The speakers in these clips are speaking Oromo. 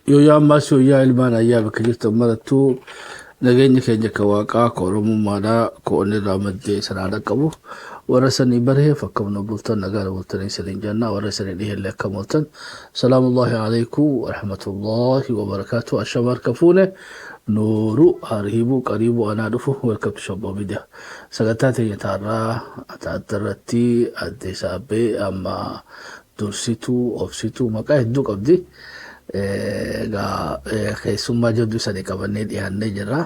Yoo ammas yoo ilmaan ayyaa bakka jirtan marattuu nageenya keenya ka waaqaa ka oromummaadhaa ka onnirraa maddee sanaa dhaqqabu warra sanii bareef akkam bultan nagaa bultanii saniin jannaa warra sanii dhiheellee akkam bultan salaamullahi alaikum warahmatullahi wabarakaatu ashamar kafuune nuuru hariibu qariibu anaa dhufu welcome to Shabbo Media sagantaa teenya taarraa ataattarratti adde saabbee amma dursituu obsituu maqaa hedduu qabdi. Keessummaa jabduu sadii qabannee dhiyaannee jirra.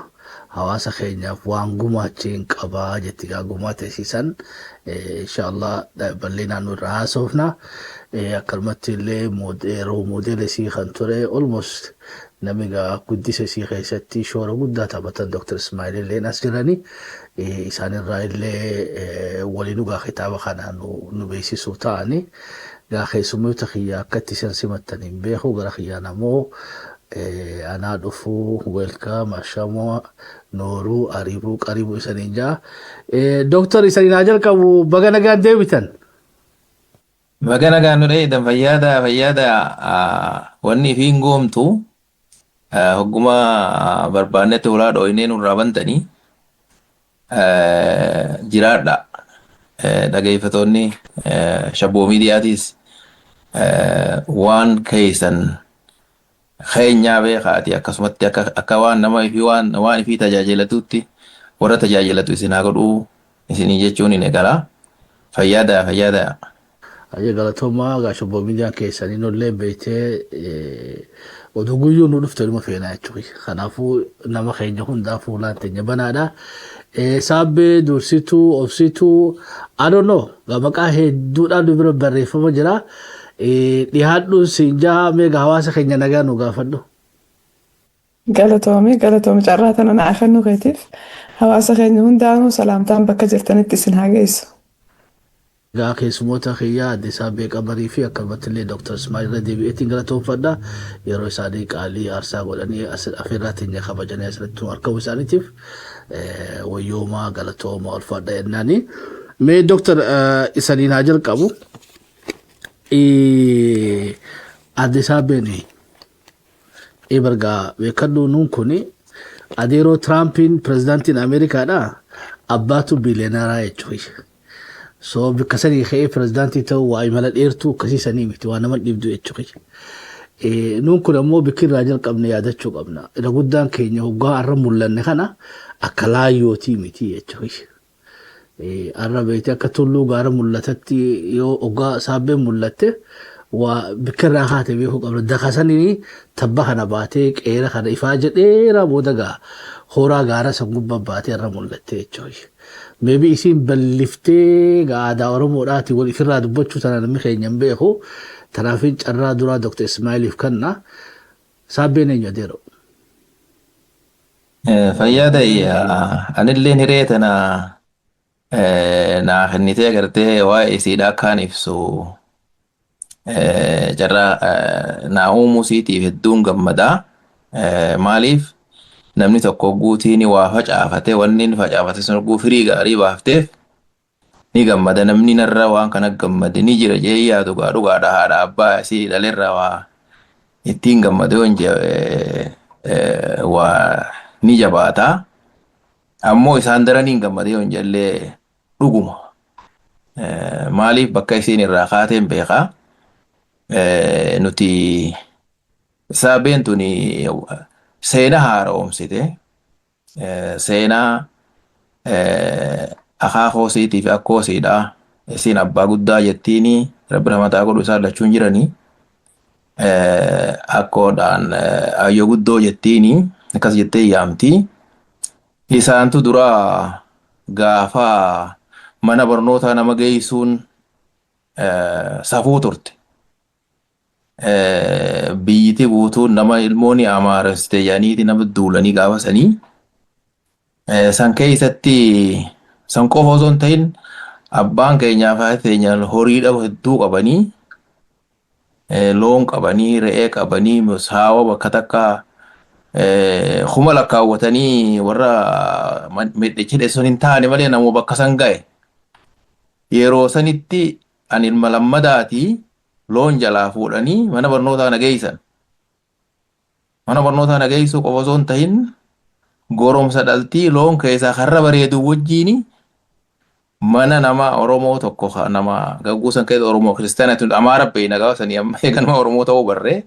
Hawaasa keenyaaf waan gumaachiin qabaa jetti gumaa teessisan inshallah bal'inaan irraa haasofna. Akkanumatti illee yeroo moodeela isii kan ture almost namni guddisa isii keessatti shoora guddaa taphatan Dr. Ismail illee as jirani. Isaanirraa illee waliin dhugaa kitaaba kana nu beeksisuu ta'ani. Keessummoota kiyyaa akkatti isin simattaniin beeku gara kiyyaa namoo anaa dhufuu welcome ashamoo nooruu ariibuu qariibuu isaniin jaa. Dooktar isaniin haa jalqabu baga nagaan deebitan. Baga nagaan nu dheedan fayyaada wanni fi hin goomtu hogguma barbaannetti ulaa dhooynee nurraa bantanii jiraadha. Dhageeffatoonni Shabboo Miidiyaatiis waan keessan keenyaa beekaati akkasumatti akka waan nama fi waan fi tajaajilatutti warra tajaajilatu isin haa godhuu isinii jechuun hin eegala. Fayyaada. Ayya galatoomaa Shabboo Miidiyaa keessanii nollee beektee oduu guyyuu nu dhufte dhuma feenaa jechuudha. Kanaafuu nama keenya hundaa fuulaan teenya banaadha. Saabbee dursituu obsituu I don't know maqaa hedduudhaan nu bira barreeffama jira. Dhiyaadhuun siin jaa meeqa hawaasa keenya nagaa nu gaafadhu. Galatoome carraa tana na afannu keetiif hawaasa keenya hundaanuu salaamtaan bakka jirtanitti isin haa geessu. Keessummoota kiyyaa adde Saabbee Qamarii fi akkasumatti illee Dr. Ismail irra deebi'eetiin galatoomfadha. Yeroo isaanii qaalii aarsaa godhanii afeerraa teenya kabajanii asirratti argamu isaaniitiif wayyoomaa galatoomaa ulfaadha jennaani. Mee Dr. isaniin haa jalqabu. Adde Saabbeen bargaa beekannoo nuun kuni adeeroo Tiraampiin pirezidaantiin Ameerikaadha abbaatu biiliyeenaraa jechuudha. So bakka sanii ka'ee pirezidaantii ta'uu waa imala dheertuu akkasii sanii miti waan nama dhibdu jechuudha. Nuun kun ammoo bakki irraa jalqabne yaadachuu qabna. Irra guddaan keenya hoggaa har'a mul'anne kana akka laayyootii miti jechuudha. Har'a beekte akka tulluu gaara mul'atatti yoo hoggaa Saabbeen mul'atte waa bakka irraa kaatee beekuu qabna. Dakasanii tabba kana baatee qeera kana ifaa jedheera booda horaa gaara san gubbaa baatee har'a mul'atte jechuudha. Maybe isin balliftee aadaa Oromoodhaati wal ifirraa dubbachuu tana namni keenya hin beeku. Tanaafin carraa duraa Dr. Ismailiif kanna. Saabbeen eenyu adeero? Fayyaada anillee hiree tana naa kennitee agartee waa'ee isiidhaa akkaan ibsu carraa naa uumuu siitiif hedduun gammadaa. Maaliif? Namni tokko guutiin waa facaafatee wanni inni facaafate sun oguu firii gaarii baafteef ni gammada. Namni narra waan kana gammade ni jira jee yaadu dhugaadha haadha abbaa isii dhalerra waa ittiin gammade waa ni jabaata. Ammoo isaan daraniin gammade yoon jallee dhuguma. Maaliif bakka isiin irraa kaateen beekaa nuti Saabbeen tuni seenaa haaromsite seenaa akaakoo siitii fi akkoo siidhaa isin abbaa guddaa jettiini rabbi mataa godhu isaan lachuun jiranii akkoodhaan ayyoo guddoo jettiini akkas jettee yaamti. Isaantu dura gaafa mana barnootaa nama geessuun safuu turte. Biyyiti guutuun nama ilmoonni amaaressite yaaniiti nama duulanii gaafasanii san keessatti san qofa osoo hin ta'in abbaan keenyaa fi teenya horiidha hedduu qabanii loon qabanii re'ee qabanii saawa bakka takka kuma lakkaawwatanii warra midhichi sun hin taane malee namoo bakka san ga'e yeroo sanitti ani ilma lammadaati loon jalaa fuudhanii mana barnootaa na geessan. mana barnootaa nageessuu qofa osoo hin tahin goromsa dhaltii loon keessaa karra bareedu wajjiini mana nama Oromoo tokko nama gagguusan keessa Oromoo kiristaanaa Amaara beeyna gaafa sanii amma eeganuma Oromoo ta'uu barree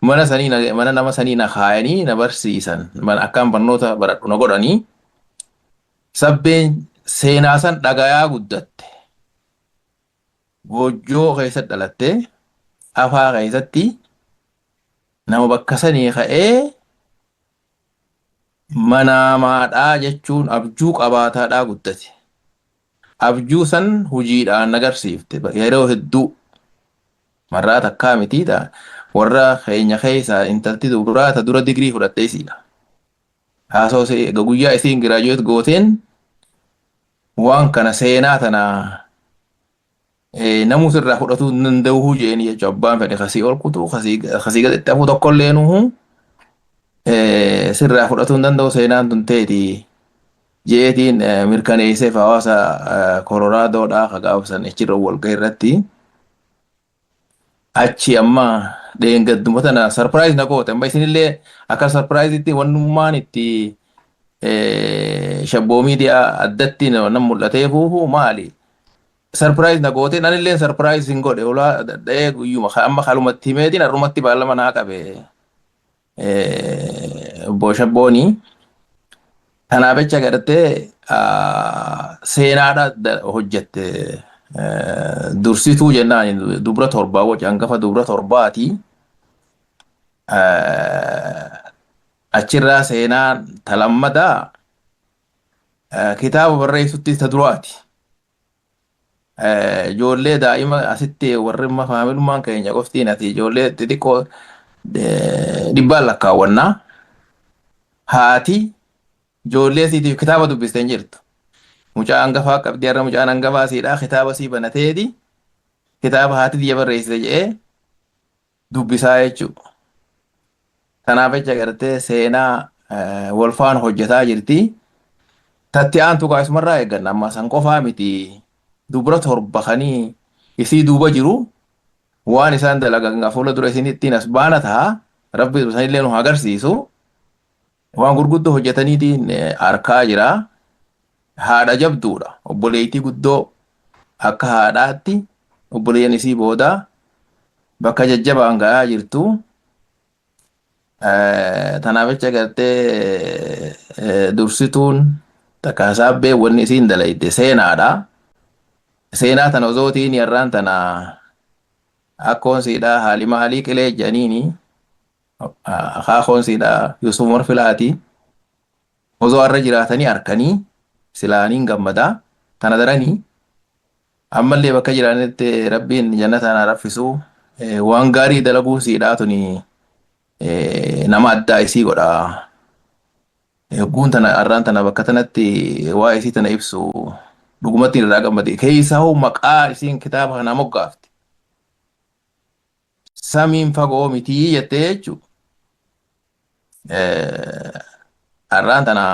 mana nama sanii na kaayanii na barsiisan mana akkaan barnoota baradhu na godhanii sabbeen seenaa san dhagayaa guddatte gojjoo keessatti dhalatte afaa keessatti nama bakka sanii ka'ee manamaadhaa jechuun abjuu qabaataadhaa guddate. Abjuu san hojiidhaan agarsiifte yeroo hedduu marraa takkaa mitiidha warra keenya keessaa intalti duraata dura digrii fudhattee isiidha. Haasoo guyyaa isiin giraajuweet gooteen waan kana seenaa tana namus irraa fudhatuu hin danda'u jeeni jechuudha abbaan fedhe kasii ol kutuu kasii gaditti hafuu tokkollee nuhu sirraa fudhatuu hin danda'u seenaan tun teeti jeetiin mirkaneesseef hawaasa Koloraadoodhaa kagaafsan achirra walgahii irratti achi amma dheengadduma tana sarpiraayiz na goote amma isinillee akka sarpiraayizitti wannummaan itti shabboo miidiyaa addatti nan mul'ateefu maali sarpiraayiz na goote nanillee sarpiraayiz hin godhe ulaa dha'ee guyyuma amma kalumatti himeetiin har'umatti baallama naa qabe shabboonii kanaaf jecha gadhattee seenaadha hojjette dursituu jennaan dubra torbaa waca hangafa dubra torbaati achirraa seenaa talammadaa kitaaba barreessutti ta duraati ijoollee daa'ima asitti warri faamilummaan keenya qoftiin ati ijoollee xixiqqoo dhibbaan lakkaawwannaa haati ijoollee siitiif kitaaba dubbistee hin jirtu. Mucaa hangafaa qabdii har'a mucaan hangafaa siidhaa kitaaba sii banateeti kitaaba haati biyya barreessite jedhee dubbisaa jechuudha. Kanaaf jecha gartee seenaa walfaan hojjetaa jirti. Tatti aantu kaasumarraa eegganna amma san qofaa miti dubra torba kanii isii duuba jiru waan isaan dalagan fuula dura isin ittiin as baana ta'a rabbi sanillee nu agarsiisu. Waan gurguddoo hojjetaniitiin harkaa jira. Haadha jabduudha. Obboleettii guddoo akka haadhaatti obboleeyyan isii booda bakka jajjabaan ga'aa jirtu. Tanaaf jecha gartee dursituun takkaasabbee wanni isiin dalayte seenaadha. Seenaa tana osootiin yarraan tana akkoon siidhaa haalima haalii qilee jedhaniini akaakoon siidhaa Yusuf Morfilaati osoo har'a jiraatanii harkanii silaaniin gammadaa tana daranii ammallee bakka jiraanitti rabbiin jannataan raffisu waan gaarii dalaguu siidhaa tuni nama addaa isii godha. Guun tana har'aan tana bakka tanatti waa isii tana ibsu dhugumatti irraa gammade keessaa hoo maqaa isiin kitaaba kana moggaafte. Samiin fagoo mitii jettee jechuudha. Har'aan tana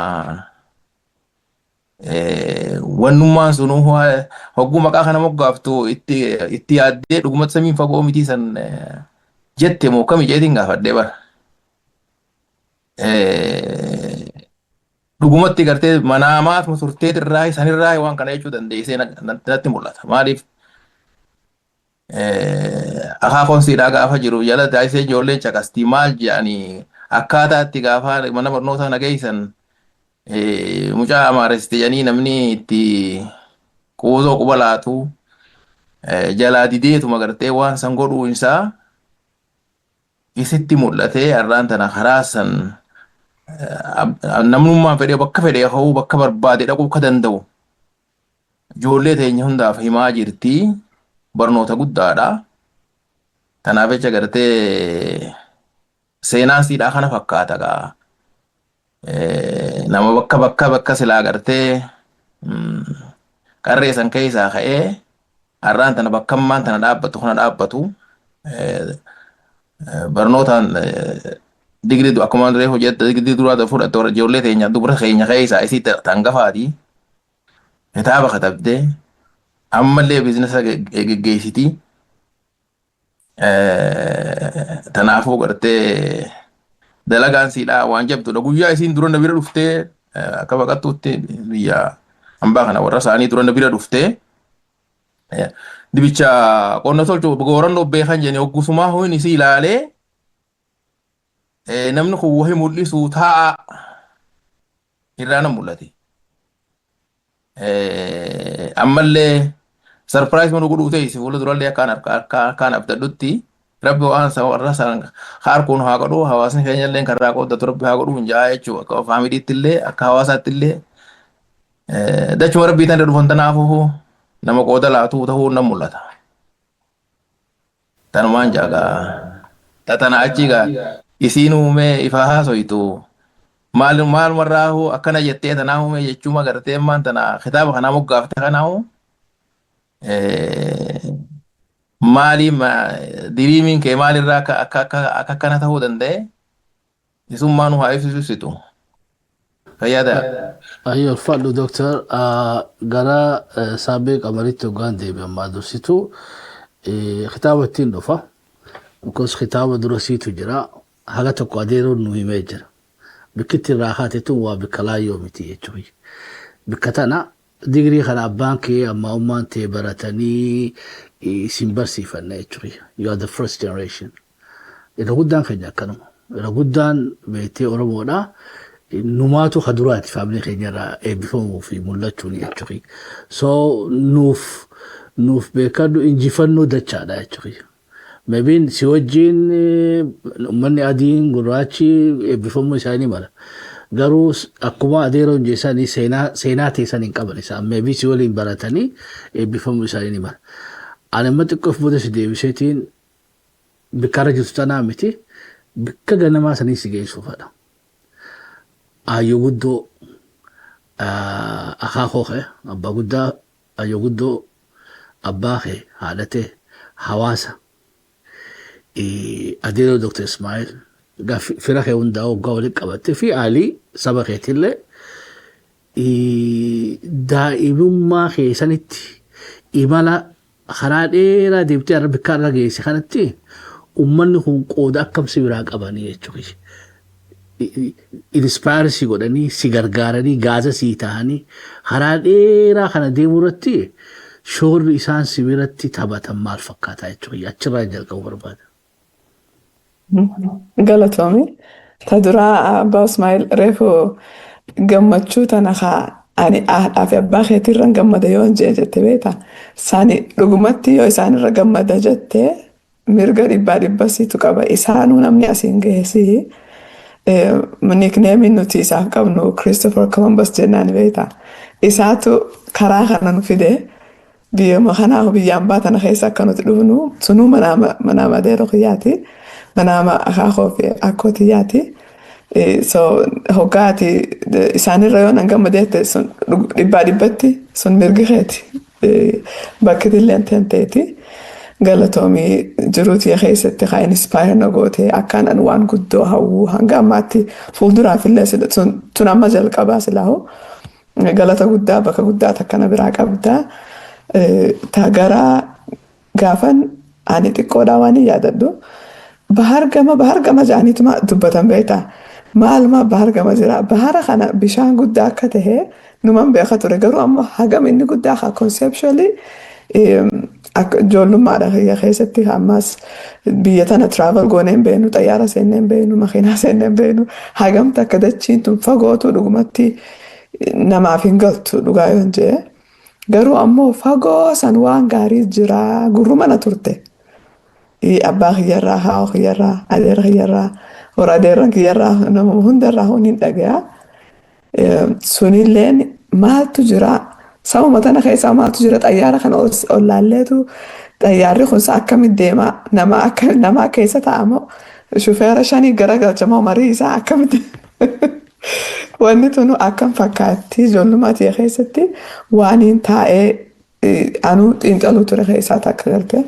wannummaan sun hogguu maqaa kana moggaaftu itti yaaddee dhugumatti samiin fagoo mitii san jette moo kami jeetiin gaafadhee bara. Dhugumatti gartee manaamaaf turteet irraa sanirraa waan kana jechuu dandeessee natti mul'ata. Maaliif akaakoon siidhaa gaafa jiru jala taasisee ijoolleen caqastii maal jedhanii akkaataa itti gaafa mana barnootaa nageessan mucaa amaaressite jedhanii namni itti kuusoo quba laatu jalaa dideetuma gartee waan san godhuu isaa isitti mul'atee har'aan tana karaa san namnummaan fedhee bakka fedhee hawuu bakka barbaade dhaquu akka danda'u ijoollee teenya hundaaf himaa jirti. Barnoota guddaadha. Kanaaf jecha gartee seenaan siidhaa kana fakkaata gaa. Nama bakka silaa gartee qarree san keessaa ka'ee har'aan tana bakkammaan tana dhaabbatu barnootaan digrii akkuma duree hojjetta digrii duraa fudhatte ijoollee teenya dubara keenya keessaa isii tangafaati. Kitaaba katabdee ammallee biizinasa geggeessiti. Tanaafuu gartee dalagaan siidhaa waan jabdudha. Guyyaa isiin dura na bira dhuftee akka baqattuutti biyya hambaa kana warra isaanii dura na bira dhuftee dibicha qonna tolchu goorannoo beekan jedhanii hoggusumaa ho'iin isii ilaalee namni kun wahii mul'isu taa'a irraa na mul'ate. Ammallee sarpiraayis mana godhuu ta'e fuula durallee akkaan abdadhutti rabbi waan warra san harkuun haa godhu hawaasni keenya illee karraa qooddatu rabbi haa godhu hin jaa jechuudha. Akka faamiliitti illee akka hawaasaatti illee dachuma rabbii tan dhufan tanaafuu nama qooda laatu ta'uu nan mul'ata. Tanumaan jaagaa tatana achiigaa isiin uumee ifa haasoitu maal marraahu akkana jettee tanaa uumee jechuma gartee maan tana kitaaba kanaa moggaafte kanaahu maaliin diriimiin kee maalirraa akka kana ta'uu danda'e isummaan haa ibsitu. Fayyada. Ayyoo ulfaadhu Dooktar gara saabee qamaritti hoggaan deebi'an maa dursitu kitaaba ittiin dhufa. Because kitaaba durasiitu jira haga tokko adeeruun nu himee jira. Bikkitti irraa kaatetu waa bikka laayyoo miti jechuudha. Bikka tana digrii kana abbaan kee amma ummaan ta'e baratanii isin barsiifanna jechuudha. You are the first generation. Irra guddaan keenya akkanuma. Irra guddaan beektee Oromoodha. Numaatu kaduraati faamilii keenyarraa eebbifamuu fi mul'achuun jechuudha. So nuuf beekadhu injifannoo dachaadha jechuudha. Maybe si wajjin uummanni adiin gurraachi eebbifamuu isaanii mala. Garuu akkuma adeeroon jeessanii seenaa teessan hin qaban isaan. Maybe si waliin baratanii eebbifamuu isaanii ni mala. Ani amma xiqqoof booda si deebiseetiin bikkarra jirtu tanaa miti bikka ganamaa sanii si geessuufadha. Ayyoo guddoo akaakoo kee abbaa guddaa ayyoo guddoo abbaa kee haadhatee hawaasa adeeroo Dr. Ismail fira kee hundaa waggaa waliin qabattee fi aalii saba keetillee daa'imummaa keessanitti imala karaa dheeraa deemtee har'a bikka irra geesse kanatti uummanni kun qooda akkamsi biraa qabanii jechuudha. Inspaarsii godhanii si gargaaranii gaaza sii ta'anii karaa dheeraa kana deemuu irratti shoorri isaan si biratti taphatan maal fakkaata jechuudha. Achirraa jalqabu barbaada. Galatoomi. Ta duraa abbaa Ismail reefu gammachuu tana ani haadhaa fi abbaa keetirran gammada yoo hin jette beekta. Isaani dhugumatti yoo isaanirra gammada jettee mirga dhibbaa siitu qaba. Isaanuu namni asiin geessii. Nickname nuti isaaf qabnu Christopher Columbus jennaan beekta. Isaatu karaa kana nu fide biyya kanaa biyyaan baatana keessa akka nuti dhufnu sunuu manaama adeeroo kiyyaati. Manaama akaakoo fi akkootiyaati. So hoggaati isaanirra yoo nan gammadeette sun dhibbatti sun mirgi keeti. Bakki illee tenteeti. Galatoomii jiruutii keessatti haa inspire na goote akkaan an waan guddoo hawwuu hanga ammaatti fuulduraaf illee sun amma jalqabaa silaahu galata guddaa bakka guddaa takkana biraa qabdaa tagaraa gaafan ani xiqqoodhaa waan hin yaadadhu bahar gama jaaniituma dubbatan beektaa maaluma bahar gama jira bahara kana bishaan guddaa akka tahee numan beeka ture garuu amma hagam inni guddaa haa conceptually ijoollummaadha kiyya keessatti ammas biyya tana travel goonee hin beeknu xayyaara seennee hin beeknu makiinaa seennee hin beeknu hagamta akka dachiin tun fagootu dhugumatti namaaf hin galtu dhugaa yoo hin jee garuu ammoo fagoo san waan gaarii jira gurrumana turte abbaa kiyyarraa haa'oo kiyyarraa adeera kiyyarraa hora adeerran kiyyarraa nama hundarraa hin dhagaya sunilleen maaltu jira. Sama tana keessaa maaltu jira xayyaara kana ol laalleetu xayyaarri kun akkamitti deema nama keessa taa'amoo shufeera shanii garagalchamoo marii isaa akkamitti wanni tunu akkam fakkaatti ijoollummaa keessatti waan hin taa'ee anuu xiinxaluu ture keessaa takka galte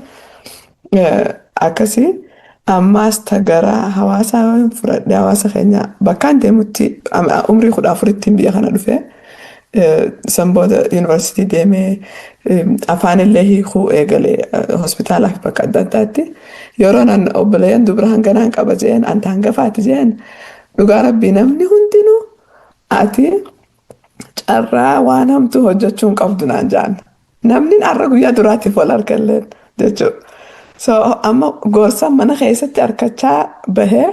akkasii ammaas tagaraa hawaasaa fudhadhee hawaasa keenya bakkaan deemutti umrii 14 biyya kana dhufe. san booda yuunivarsiitii deemee afaanillee hiikuu eegalee hospitaalaa fi bakka adda addaatti yeroo nan obboleeyyan dubara hanganaan qaba jeen anta hangafaati jeen dhugaa rabbii namni hundinuu ati carraa waan hamtuu hojjechuun qabdu naan jaan namni har'a guyyaa duraatiif wal argalleen jechuudha. So amma gorsa mana keessatti harkachaa bahee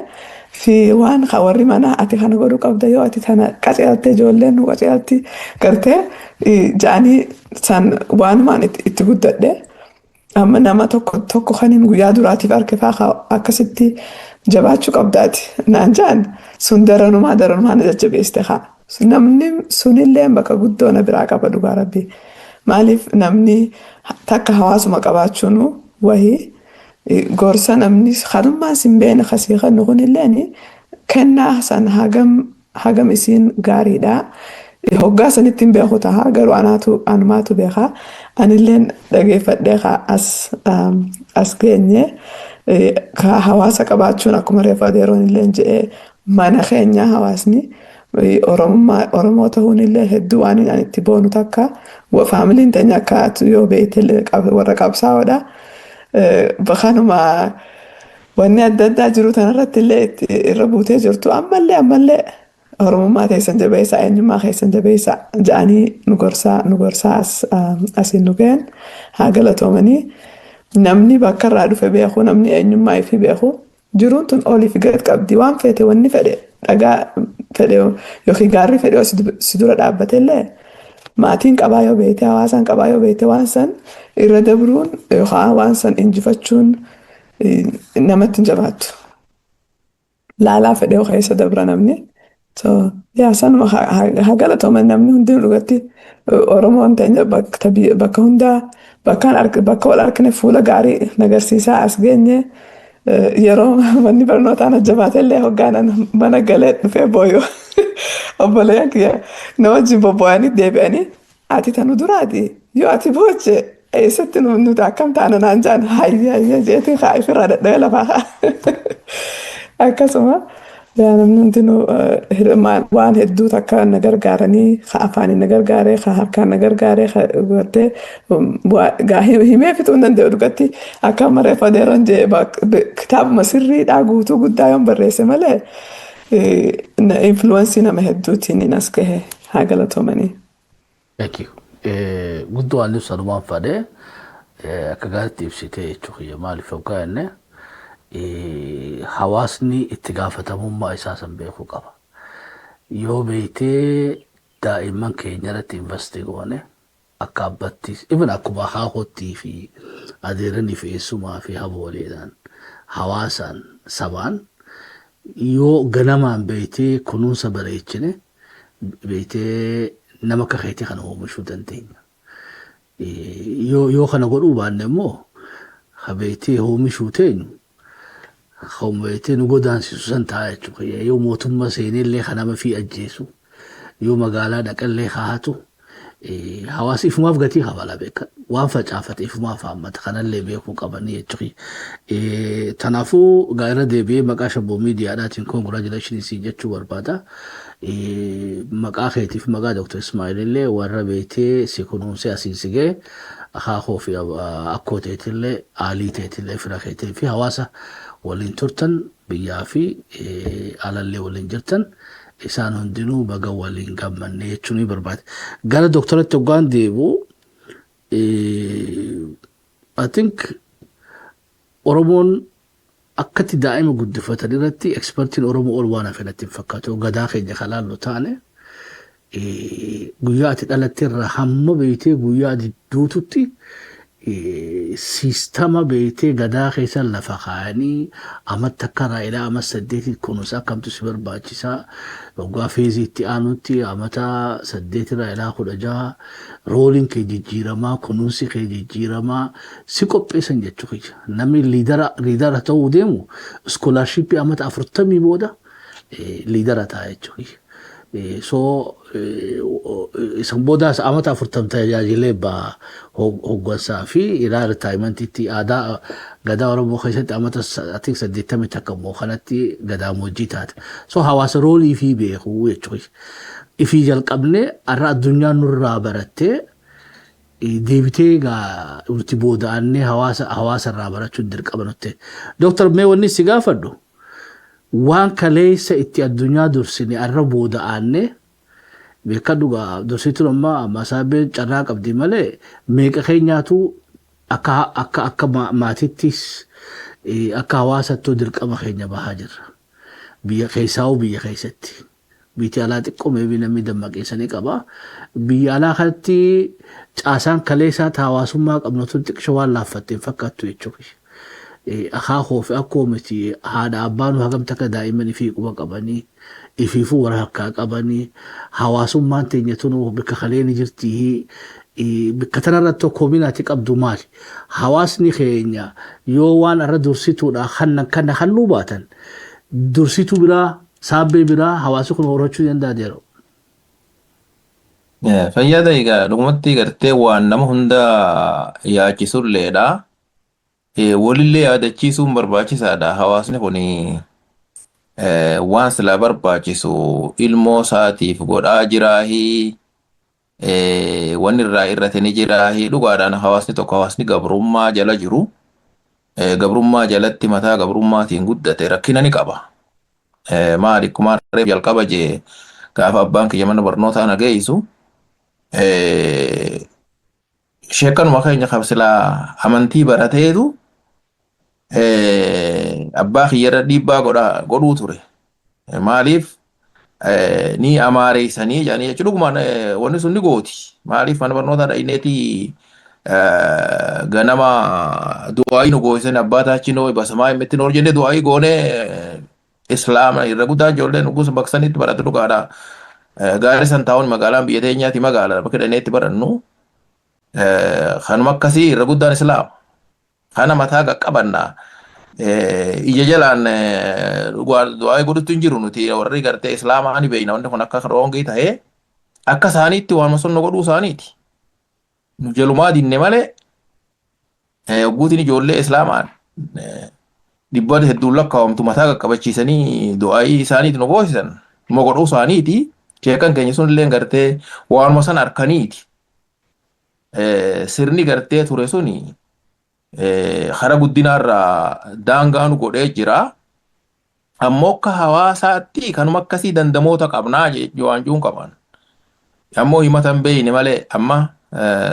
fi waan warri mana ati kana godhuu qabda yoo ati tana qaceeltee ijoolleen nu qaceelti gartee jaanii san waanumaan itti guddadhe amma nama tokko kaniin guyyaa duraatiif harkifaa akkasitti jabaachuu qabdaati naan jaan sun daranumaa na jajjabeeste haa namni sunillee bakka guddoo na biraa qaba dhugaa rabbii maaliif namni takka hawaasuma qabaachuun wahii gorsa namni kanummaan simbeena kasii kan nukunilleen kennaa san hagam isiin gaariidha. Hoggaa sanitti hin beeku tahaa garuu anumaatu beekaa anilleen dhageeffadhee as geenye hawaasa qabaachuun akkuma reefa adeeroon illeen jedhee mana keenya hawaasni Oromoo ta'uun illee hedduu waan ani itti boonu takka faamiliin teenya akka yoo beekte warra qabsaa'oodha. Bakkanuma wanni adda addaa jiru tanarratti illee irra buutee jirtu ammallee Oromummaa keessan jabeessaa eenyummaa keessan jabeessaa ja'anii nu gorsaa asiin nu ga'an haa galatoomanii namni bakka irraa dhufe beeku namni eenyummaa ifii beeku jiruun tun oliif gad qabdi waan fete wanni fedhe dhagaa fedhe yookiin gaarri fedhe si dura dhaabbate illee maatiin qabaa yoo beekte hawaasaan qabaa yoo beekte waan san irra dabruun yookaan waan san injifachuun namatti hin jabaattu. Laalaa fedhe keessa dabra namni. Yaa sanuma haa galatooman namni hundinuu dhugatti Oromoon teenya bakka hundaa bakka wal argine fuula gaarii nagarsiisaa as geenye yeroo manni barnootaan ajjabaate illee hoggaanan mana galee dhufee booyoo obboleeyyan kiyya na wajjin bobboo'anii deebi'anii ati tanu duraati yoo ati booche eessatti nuti akkam taana naan jaan hayya jeetii haa ifirraa dadhabee lafaa akkasuma namni hundinuu waan hedduu takka na gargaaranii afaan na gargaaree harkaan na gargaaree gartee himee fixuu hin danda'u dhugatti akka mareef adeeran jee kitaabuma sirriidhaa guutuu guddaa yoon barreesse malee influensii nama hedduutiin as gahe haa galatoomanii. Guddoo waan ibsa dhumaan fadhee akka gaariitti ibsitee jechuudha maaliif hoggaa jennee hawaasni itti gaafatamummaa isaa san beekuu qaba. Yoo beektee daa'imman keenya irratti investii goone akka abbattis even akkuma haahottii fi adeeranii fi eessumaa fi habooleedhaan hawaasaan sabaan yoo ganamaan beektee kunuunsa bareechine beektee nama akka keetii kana oomishuu dandeenya. Yoo kana godhuu baanne immoo beektee oomishuu teenyu Hawwaatee nu godaansisu san ta'a jechuudha. Yoo mootummaa seenillee kan nama fi ajjeesu yoo magaalaa dhaqallee haatu hawaasa ifumaaf gatii habala beeka waan facaafate ifumaaf hammata kanallee beekuu qabanii jechuudha. Kanaafuu gaa'ela deebi'ee maqaa shabboo miidiyaadhaatiin koongiraajulaashinii jechuu barbaada. Maqaa keetiif maqaa Dr. Ismail illee warra beektee si kunuunsee asiin si ga'e haahoo fi akkoo teetillee aalii teetillee fira keetii fi hawaasa waliin turtan biyyaa fi alallee waliin jirtan isaan hundinuu baga waliin gammanne jechuun ni barbaade. Gara doktoratti hoggaan deebi'u I think Oromoon akkatti daa'ima guddifatan irratti ekspertiin Oromoo ol waan hafenatti hin fakkaatu gadaa keenya kalaallu taane guyyaa ati dhalatte irraa hamma beektee guyyaa ati duututti siistama beektee gadaa keessa lafa kaa'anii amatti akka raayilaa amma 8 kunuunsa akkamtu si barbaachisaa waggaa feeziitti aanutti amata 8 raayilaa 16 rooliin kee jijjiiramaa kunuunsi kee jijjiiramaa si qopheessan jechuudha. Namni liidara ta'uu deemu iskoolaarshiippii amata 40 booda liidara ta'a jechuudha. So isan boodaas amata 40 tajaajilee ba hoggansaa fi ilaa ritaayimantiitti aadaa gadaa Oromoo keessatti amata 80 takka immoo kanatti gadaa moojjii taate. So hawaasa roolii fi beekuu jechuudha. Ifii jalqabnee har'a addunyaan nurraa barattee deebitee gaa urti booda'annee hawaasa irraa barachuun dirqama nutti. Dooktar mee wanni si gaafadhu waan kaleessa itti addunyaa dursine har'a booda'annee beeka dhugaa dursiituun ammaa masaabeen carraa qabdi malee meeqa keenyaatu akka maatittis akka hawaasattuu dirqama keenya bahaa jirra. Biyya keessaa biyya keessatti. Biyya alaa xiqqoo meebii namni dammaqeessanii qaba. Biyya alaa kanatti caasaan kaleessaa hawaasummaa qabnutu xiqqoo waan laaffatteen fakkaattu jechuudha. Akaakoo fi akkoo miti haadha abbaan hagamta akka daa'imman ifii quba qabanii ifiifuu warra harkaa qabanii hawaasummaan teenya tunu bakka kaleeni jirtii bakka tanarratti tokko minaati qabdu maali? Hawaasni keenya yoo waan irra dursituudha kana halluu baatan dursituu biraa saabbee biraa hawaasi kun horachuu danda'a jedhu. Fayyada egaa dhugumatti gartee waan nama hunda yaachisulleedha. Walillee yaadachiisuun barbaachisaadha. Hawaasni kun waan sila barbaachisu ilmoo isaatiif godhaa jiraahi. Wanni irraa irratanii jiraahi. Dhugaadhaan hawaasni tokko hawaasni gabrummaa jala jiru. Gabrummaa jalatti mataa gabrummaatiin guddate rakkina ni qaba. Maali akkuma reef jalqaba jee gaafa abbaan kiyya mana barnootaa na geessu. Sheekkanuma keenya qabsilaa amantii barateetu abbaa kiyyarra dhiibbaa godhuu ture. Maaliif ni amaareessanii jedhanii jechuudha. Dhugumaan wanni sun ni gooti. Maaliif mana barnootaa dha'ineetii ganama du'aayii nu gooyisan abbaa taachi noo basamaa himmetti noor jennee du'aayii goonee islaama irra guddaan ijoolleen guusa baqsanitti baratu dhugaadha. Gaarii san taa'uun magaalaan biyya teenyaati magaala bakka dha'ineetti barannu. Kanuma akkasii irra guddaan islaama. Kana mataa qaqqabannaa. Ija jalaan du'aayii godhutti hin jiru nuti warri gartee islaamaa ni beeyna wanti kun akka roongii ta'ee akka isaaniitti waan masonna godhuu isaaniiti. Nu jalumaa dinne malee guutiin ijoollee islaamaan dhibboota hedduun lakkaa'amtu mataa qaqqabachiisanii du'aayii isaaniiti nu goosisan. Numa godhuu isaaniiti. Sheekkan keenya sun illee gartee waanuma san harkaniiti. Sirni gartee ture suni hara guddinaarraa daangaanu godhee jira. Ammoo akka hawaasaatti kanuma akkasii dandamoota qabnaa waan juun qaban. Ammoo himatan beeyne malee amma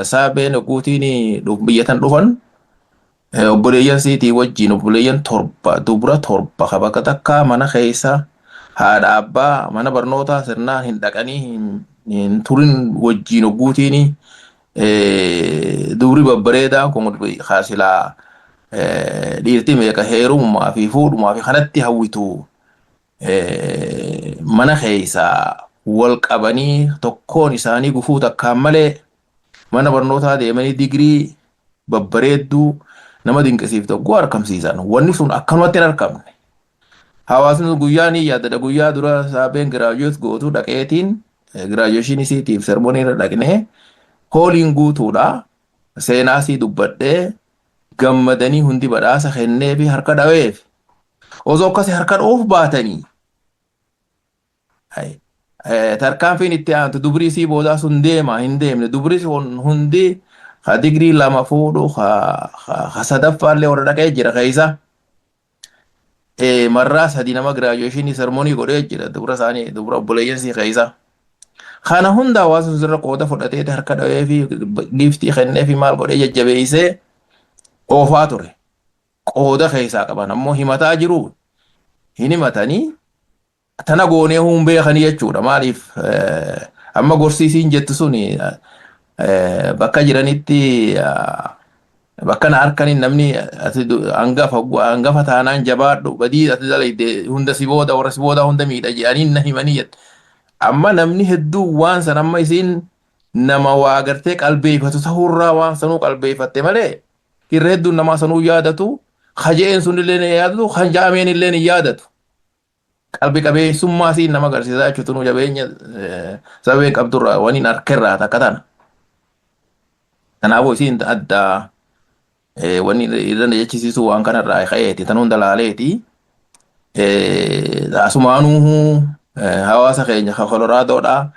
saabeen guutiin biyyatan dhufan obboleeyyan siitii wajjin obboleeyyan torba dubra torba bakka takka mana keessa haadha abbaa mana barnootaa sirnaan hin dhaqanii hin turin wajjin guutiin dubri babbareedaan kun haasilaa dhiirti meeqa heerummaa fi fuudhumaa fi kanatti hawwitu mana keessa wal qabanii tokkoon isaanii gufuu takkaan malee mana barnootaa deemanii digirii babbareedduu nama dinqisiiftu guu argamsiisan. Wanni sun akkanumatti hin argamne. Hawaasni guyyaa ni yaadada guyyaa dura saabeen giraajuweet gootuu dhaqeetiin giraajuweeshinii isiitiif sermonii irra dhaqnee hooliin guutuudha. Seenaa isii dubbadhee gammadanii hundi badhaasa kennee fi harka dhaweef. Osoo akkasii harka dhoof baatanii. Tarkaanfiin itti aantu dubrii isii boodaa sun deema hin deemne. Dubrii sun hundi ha digirii lama fuudhu ha sadaffaallee warra dhaqee jira keessa. Marraa sadii nama giraajuweeshinii sermonii godhee jira dubra isaanii dubra obboleeyyan isii keessa. Kana hunda hawaasa sirra qooda fudhatee harka dhawee fi giiftii kennee fi maal godhee jajjabeessee oofaa ture. Qooda keessaa qaban ammoo himataa jiru. Hin himatanii tana goonee hun beekanii jechuudha. Maaliif amma gorsiisiin jettu suni bakka jiranitti bakka na harkaniin namni hangafa taanaan jabaadhu badii ati dalayde hunda si booda warra si booda hunda miidha jedhanii na himanii jettu. Amma namni hedduu waan san amma isiin nama waa gartee qalbeeffatu ta'urraa waan sanuu qalbeeffatte malee irra hedduun nama sanuu yaadatu hajeen sun illee ni yaadatu hanjaameen illee ni yaadatu. qalbii qabeessummaa siin nama agarsiisaa jechuutu nu jabeenya sababeen qabdurraa waniin harkerraa takka tana. Kanaafuu isiin addaa wanni irra jechisiisu waan kanarraa ka'eeti tan hunda laaleeti. Asumaanuu hawaasa keenya Koloraadoodhaa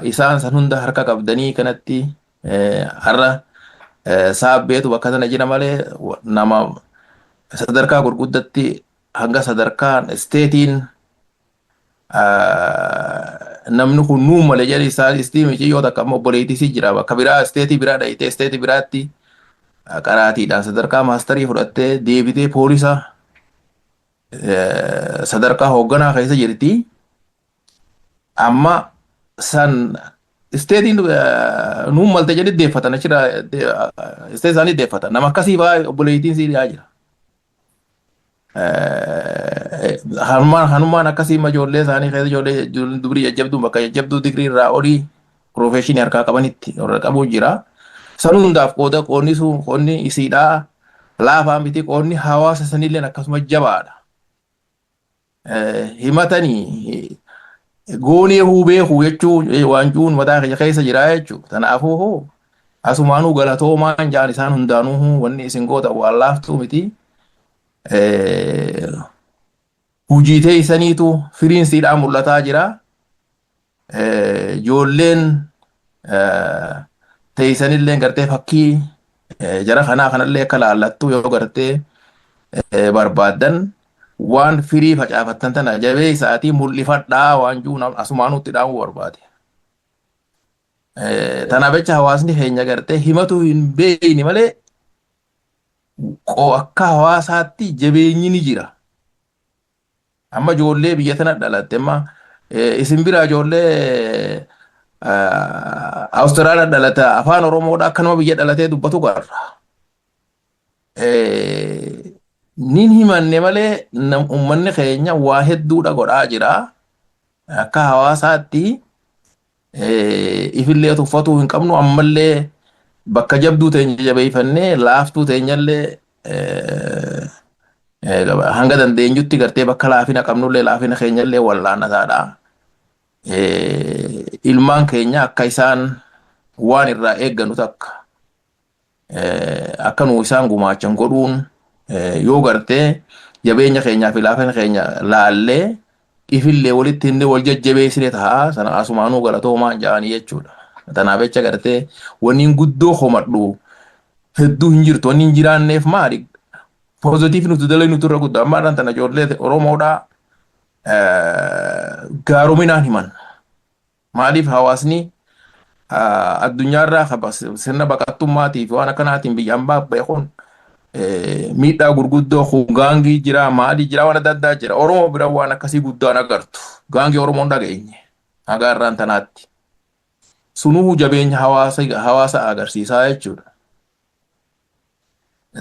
isaan san hunda harka qabdanii kanatti har'a saabbeetu bakka sana jira malee nama sadarkaa gurguddatti hanga sadarkaan isteetiin namni kun nuu malee jedhe isaan istiimii yoo takka ammoo obboleettii jira bakka biraa isteetii biraa dhayitee isteetii biraatti qaraatiidhaan sadarkaa maastarii fudhattee deebitee poolisa sadarkaa hoogganaa keessa jirti. Amma san isteetiin nuu malte jedhe deeffatan achirra isteetii isaanii deeffatan nama akkasii fa'aa obboleettiin siidaa jira. Hanumaan akkasii ijoollee isaanii keessa ijoollee dubarii jajjabduu bakka jajjabduu digirii irraa olii piroofeeshinii harkaa qabanitti warra qabu jira. San hundaaf qoonni isiidhaa laafaa miti qoonni hawaasa sanillee akkasuma jabaadha. Himatanii goonee hubeekuu jechuun waan juun mataa keessa jira jechuudha. Kanaafuu asumaanuu galatoomaan jaan isaan hundaanuu wanni isin goota waan laaftuu miti. Hujii teessaniitu firiinsiidhaan mul'ataa jira. Ijoolleen teessanillee gartee fakkii jara kanallee akka laallattu yoo gartee barbaaddan waan firii facaafattan tana jabee isaatii mul'ifadhaa waan juun asumaanuutti dhaamuu barbaade. Tanaaf jecha hawaasni keenya gartee himatu hin beeyni malee akka hawaasaatti jabeenyi ni jira. Amma ijoollee biyya tana dhalatte amma isin bira ijoollee Awustiraaliyaa dhalate afaan Oromoodhaa akkanuma biyya dhalatee dubbatu garra. Nin himanne malee uummanni keenya waa hedduudha godhaa jira. Akka hawaasaatti ifillee tuffatuu hin qabnu ammallee bakka jabduu teenya jabeeffannee laaftuu teenyallee hanga dandeenyutti gartee bakka laafina qabnullee laafina keenyallee wallaannataadha. Ilmaan keenya akka isaan waan irraa eegganu takka akka nu isaan gumaachan godhuun yoo gartee jabeenya keenyaa fi laafina keenya laallee ifillee walitti hinde wal jajjabeessine ta'a sana asumaanuu galatoomaan ja'anii jechuudha. Tanaaf jecha gartee wanniin guddoo homadhu hedduu hin jirtu wanni hin jiraanneef maali? Pozitiif nuti dalee nuti irra guddaa ammaadhaan tana ijoollee Oromoodhaa gaaruminaan himan. Maaliif hawaasni addunyaarraa sirna baqattummaatiif waan akkanaatiin biyyaan beekuun miidhaa gurguddoo gaangii jira maalii jira waan adda addaa jira. Oromoo bira waan akkasii guddaan agartu. Gaangii Oromoon dhageenye agaarraan tanaatti. Sunuu jabeenya hawaasa agarsiisaa jechuudha.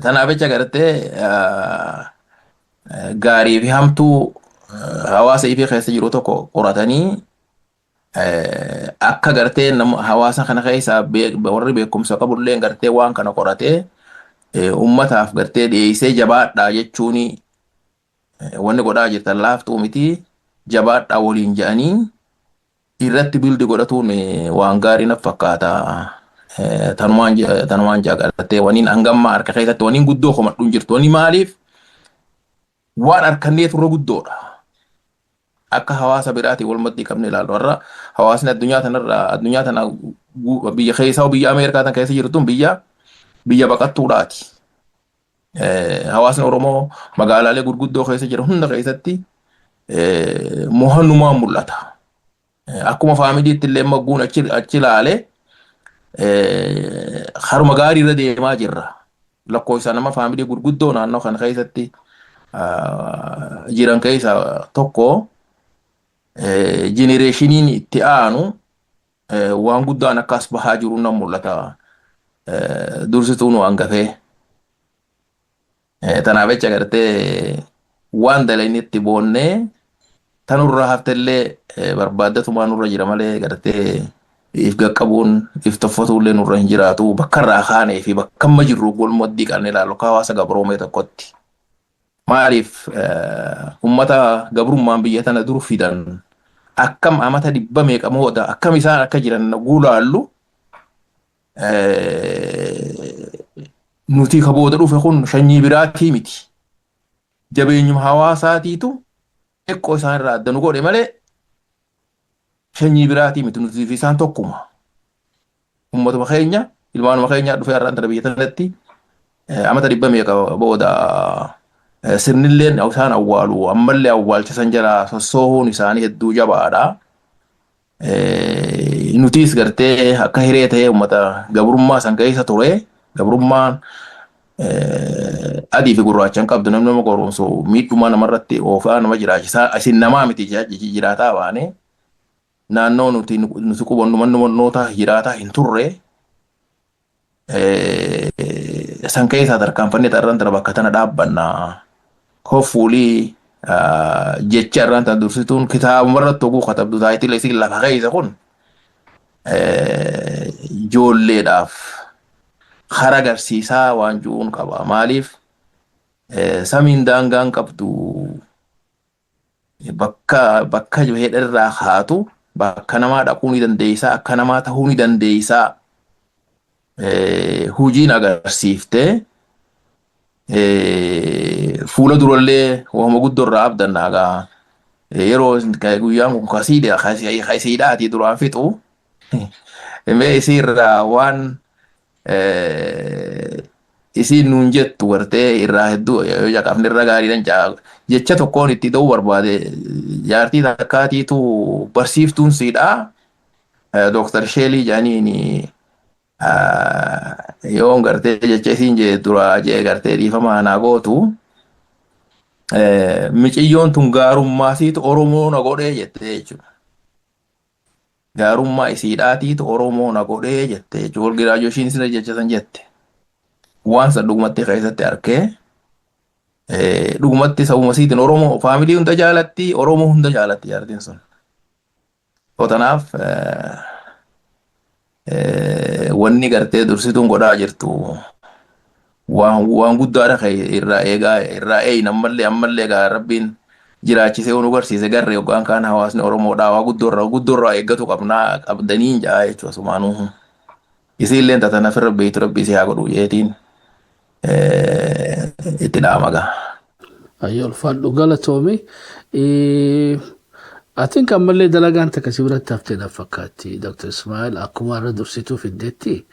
Tanaaf jecha gartee gaarii fi hamtuu hawaasa ifee keessa jiru tokko qoratanii akka gartee hawaasa kana keessa warri beekumsa qabullee gartee waan kana qoratee ummataaf gartee dhiyeessee jabaadhaa jechuun wanni godhaa jirtan laaftuu miti jabaadhaa waliin jedhanii irratti bildi godhatuun waan gaarii naf fakkaata. Tanumaan jaagartee waniin hangammaa harka keessatti waniin guddoo komadhuun jirtu wani maaliif waan harkannee turre guddoodha. Akka hawaasa biraatii walumatti qabne ilaalu warra hawaasni addunyaa tana biyya keessaa biyya Ameerikaa tan keessa jirtuun biyya baqattuudhaati. Hawaasni Oromoo magaalaalee gurguddoo keessa jira hunda keessatti mohannumaan mul'ata. Akkuma faamiliitti illee magguun achi ilaalee haruma gaarii irra deemaa jirra. Lakkoofsa nama faamilii gurguddoo naannoo kana keessatti jiran keessa tokko jenereeshiniin itti aanu waan guddaan akkas bahaa jiru nan mul'ata. Dursituu nu hangafee. Tanaaf jecha gartee waan dalayni itti boonnee tanurraa haftellee barbaaddatumaa nurra jira malee gartee if qaqqabuun if toffatuullee nurra hin jiraatu bakka irraa kaanee fi bakka amma jirru golmoddii qabne ilaalu hawaasa gabroomee tokkotti. maaliif ummata gabrummaan biyya tana dur fidan akkam amata dhibba meeqamooda akkam isaan akka jiran gulaallu nuti kabooda dhufe kun shanyii biraatii miti jabeenyuma hawaasaatiitu eqqoo isaan irraa adda nu godhe malee shanyii biraatii miti nuti fi isaan tokkuma ummatuma keenya ilmaanuma keenya dhufe irraa darbee biyya tanatti amata dhibba meeqa booda sirnilleen isaan awwaalu ammallee awwaalchisan jala sossoohuun isaanii hedduu jabaadha. Nutis gartee akka hiree ta'ee ummata gabrummaa san keessa ture gabrummaan adii fi gurraachaan qabdu namni nama goromsu miidhumaa namarratti oofaa nama jiraachisaa isin namaa miti jiraataa baane naannoo nuti qubannu mannoota jiraataa hin turre san keessaa tarkaanfannee tarraan tana bakka tana dhaabbanna hopefully jecha irraan tana dursituun kitaaba irratti oguu katabdu taayitila isin lafa keessa kun ijoolleedhaaf hara agarsiisaa waan ju'uun qaba maaliif samiin daangaan qabdu bakka hedharraa haatu bakka namaa dhaquu ni dandeessaa akka namaa ta'uu ni dandeessaa hujiin agarsiiftee fuula durallee wama guddorraa abdannaagaa yeroo guyyaan kun kasiidhaati duraan fixu mee isiirraa waan isiin nuun jettu gartee irraa hedduu jaqafni irra gaariidhan jecha tokkoon itti ta'uu barbaade jaartii takkaatiitu barsiiftuun siidhaa Dr. Sheelii jaaniini yoon gartee jecha isiin jee duraa jee gartee dhiifama anaa gootu miciyyoon tun gaarummaasiitu Oromoo na godhee jettee jechuudha. Gaarummaa isiidhaatiitu Oromoo na godhee jettee jechuudha. Walgiraajooshii sina jecha san jette. Waan san dhugumatti keessatti arkee dhugumatti sabuma siitiin Oromoo faamilii hunda jaalatti Oromoo hunda jaalatti jaartiin sun. Kanaaf wanni gartee dursituun godhaa jirtu waan guddaadha irraa eeyin ammallee gaa rabbiin jiraachisee nu garsiise garre yookaan kaan hawaasni Oromoodhaa waa guddoorraa eeggatu qabdanii hin jaa jechuudha sumaanuu. Isiilleen tatana firra beeytu rabbii si haa godhu jeetiin itti dhaamaga. Ayyoo ulfaadhu galatoomi. I think ammallee dalagaan takka si biratti haftee na fakkaatti Dr. Ismail akkuma irra dursituu fiddeetti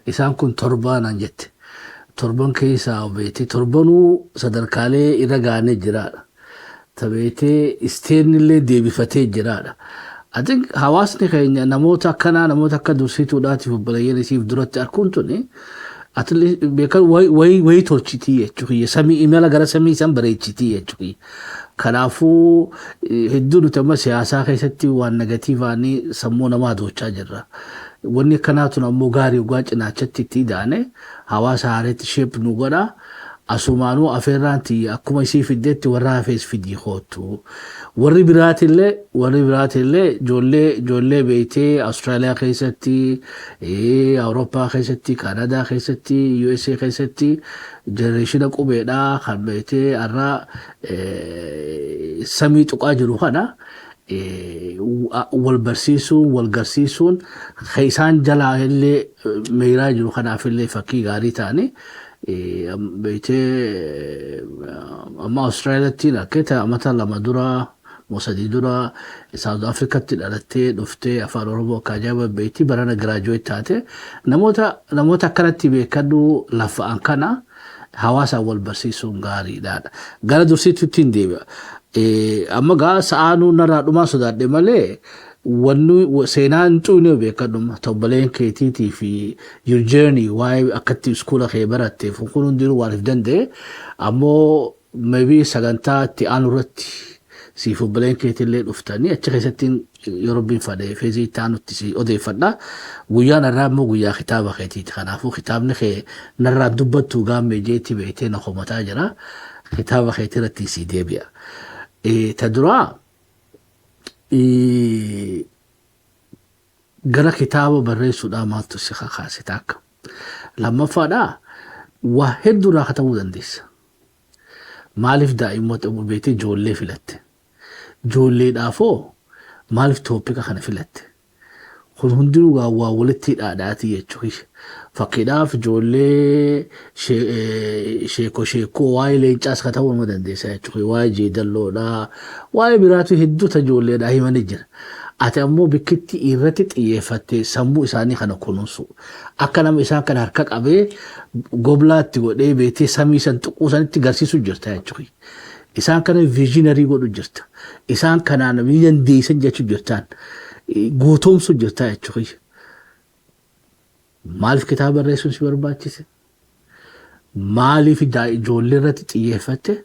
isaan kun torbaanan jette. Torban keessaa beekti torbanuu sadarkaalee irra gaanee jiraadha. Tabeetee isteenillee deebifatee jiraadha. I think hawaasni keenya namoota akkanaa namoota akka dursituudhaatiif obboleeyyan isiif duratti arkuun tuni beekan wayii tolchitii jechuudha. Samii imala gara samii isaan bareechitii jechuudha. Kanaafuu hedduu nuti amma siyaasaa keessatti waan negatiivaanii sammuu namaa doochaa jirra. Wanni akkanaatu ammoo gaarii ugaa cinaachatti itti daane hawaasa haareetti sheep nu godha. Asumaanuu afeerraanti akkuma isii fiddeetti warra hafees fidii hootu. Warri biraatillee ijoollee beeytee Austraaliyaa keessatti, Awurooppaa keessatti, Kaanadaa keessatti, USA keessatti jenereeshina qubeedhaa kan beeytee har'a samii tuqaa jiru kana wal barsiisuun wal garsiisuun isaan jalaa illee meeraa jiru kanaafillee fakkii gaarii ta'anii beeytee amma Austraaliyaatti lakketa amata lama dura mosadii dura South Africaatti dhalattee dhuftee afaan Oromoo akka ajaa'iba beeytii barana giraajuweet taate namoota akkanatti beekadhu lafa'an kana hawaasaan wal barsiisuun gaariidha. Gara dursituutti hin deebi'a. Amma gaa sa'aanuu narraa dhumaa sodaadhe malee wanni seenaan xuunee beekadhuma tobbaleen keetiitii fi your journey waa'ee akkatti iskoola kee baratteef kun hundinuu waan if danda'e ammoo maybe sagantaa itti aanu irratti siif obboleen keetillee dhuftanii achi keessatti yeroo biifadhe feezii itti aanutti si odeeffadha. Guyyaan irraa immoo guyyaa kitaaba keetiiti. Kanaafuu kitaabni kee narraa dubbattuu gaammee jeetti beektee na homataa jira. Kitaaba keetii irratti si deebi'a. Ta duraa gara kitaaba barreessuudhaa maaltu si kakaasite akka. Lammaffaadhaa waa hedduudhaa katabuu dandeessa. maaliif daa'immoota beekte ijoollee filatte ijoolleedhaafoo maaliif tooppika kana filatte kun hundinuu waa walitti hidhaadhaati jechuudha. Fakkiidhaaf ijoollee sheekoo waa'ee leencaas ka ta'uu nama dandeessa jechuudha. Waa'ee jeedalloodhaa waa'ee biraatu hedduuta ijoolleedhaa himanii jira. Ati ammoo bikkitti irratti xiyyeeffattee sammuu isaanii kana kunuunsu. Akka nama isaan kana harka qabee goblaatti godhee beetee samii san tuquu sanitti garsiisuu jirta jechuudha. Isaan kana viizhinarii godhu jirta. Isaan kanaan biyya deessan jechuu jirtaan. Guutumsu jirta jechuudha. Maaliif kitaaba barreessuun si barbaachise? Maaliif ijoollee irratti xiyyeeffatte?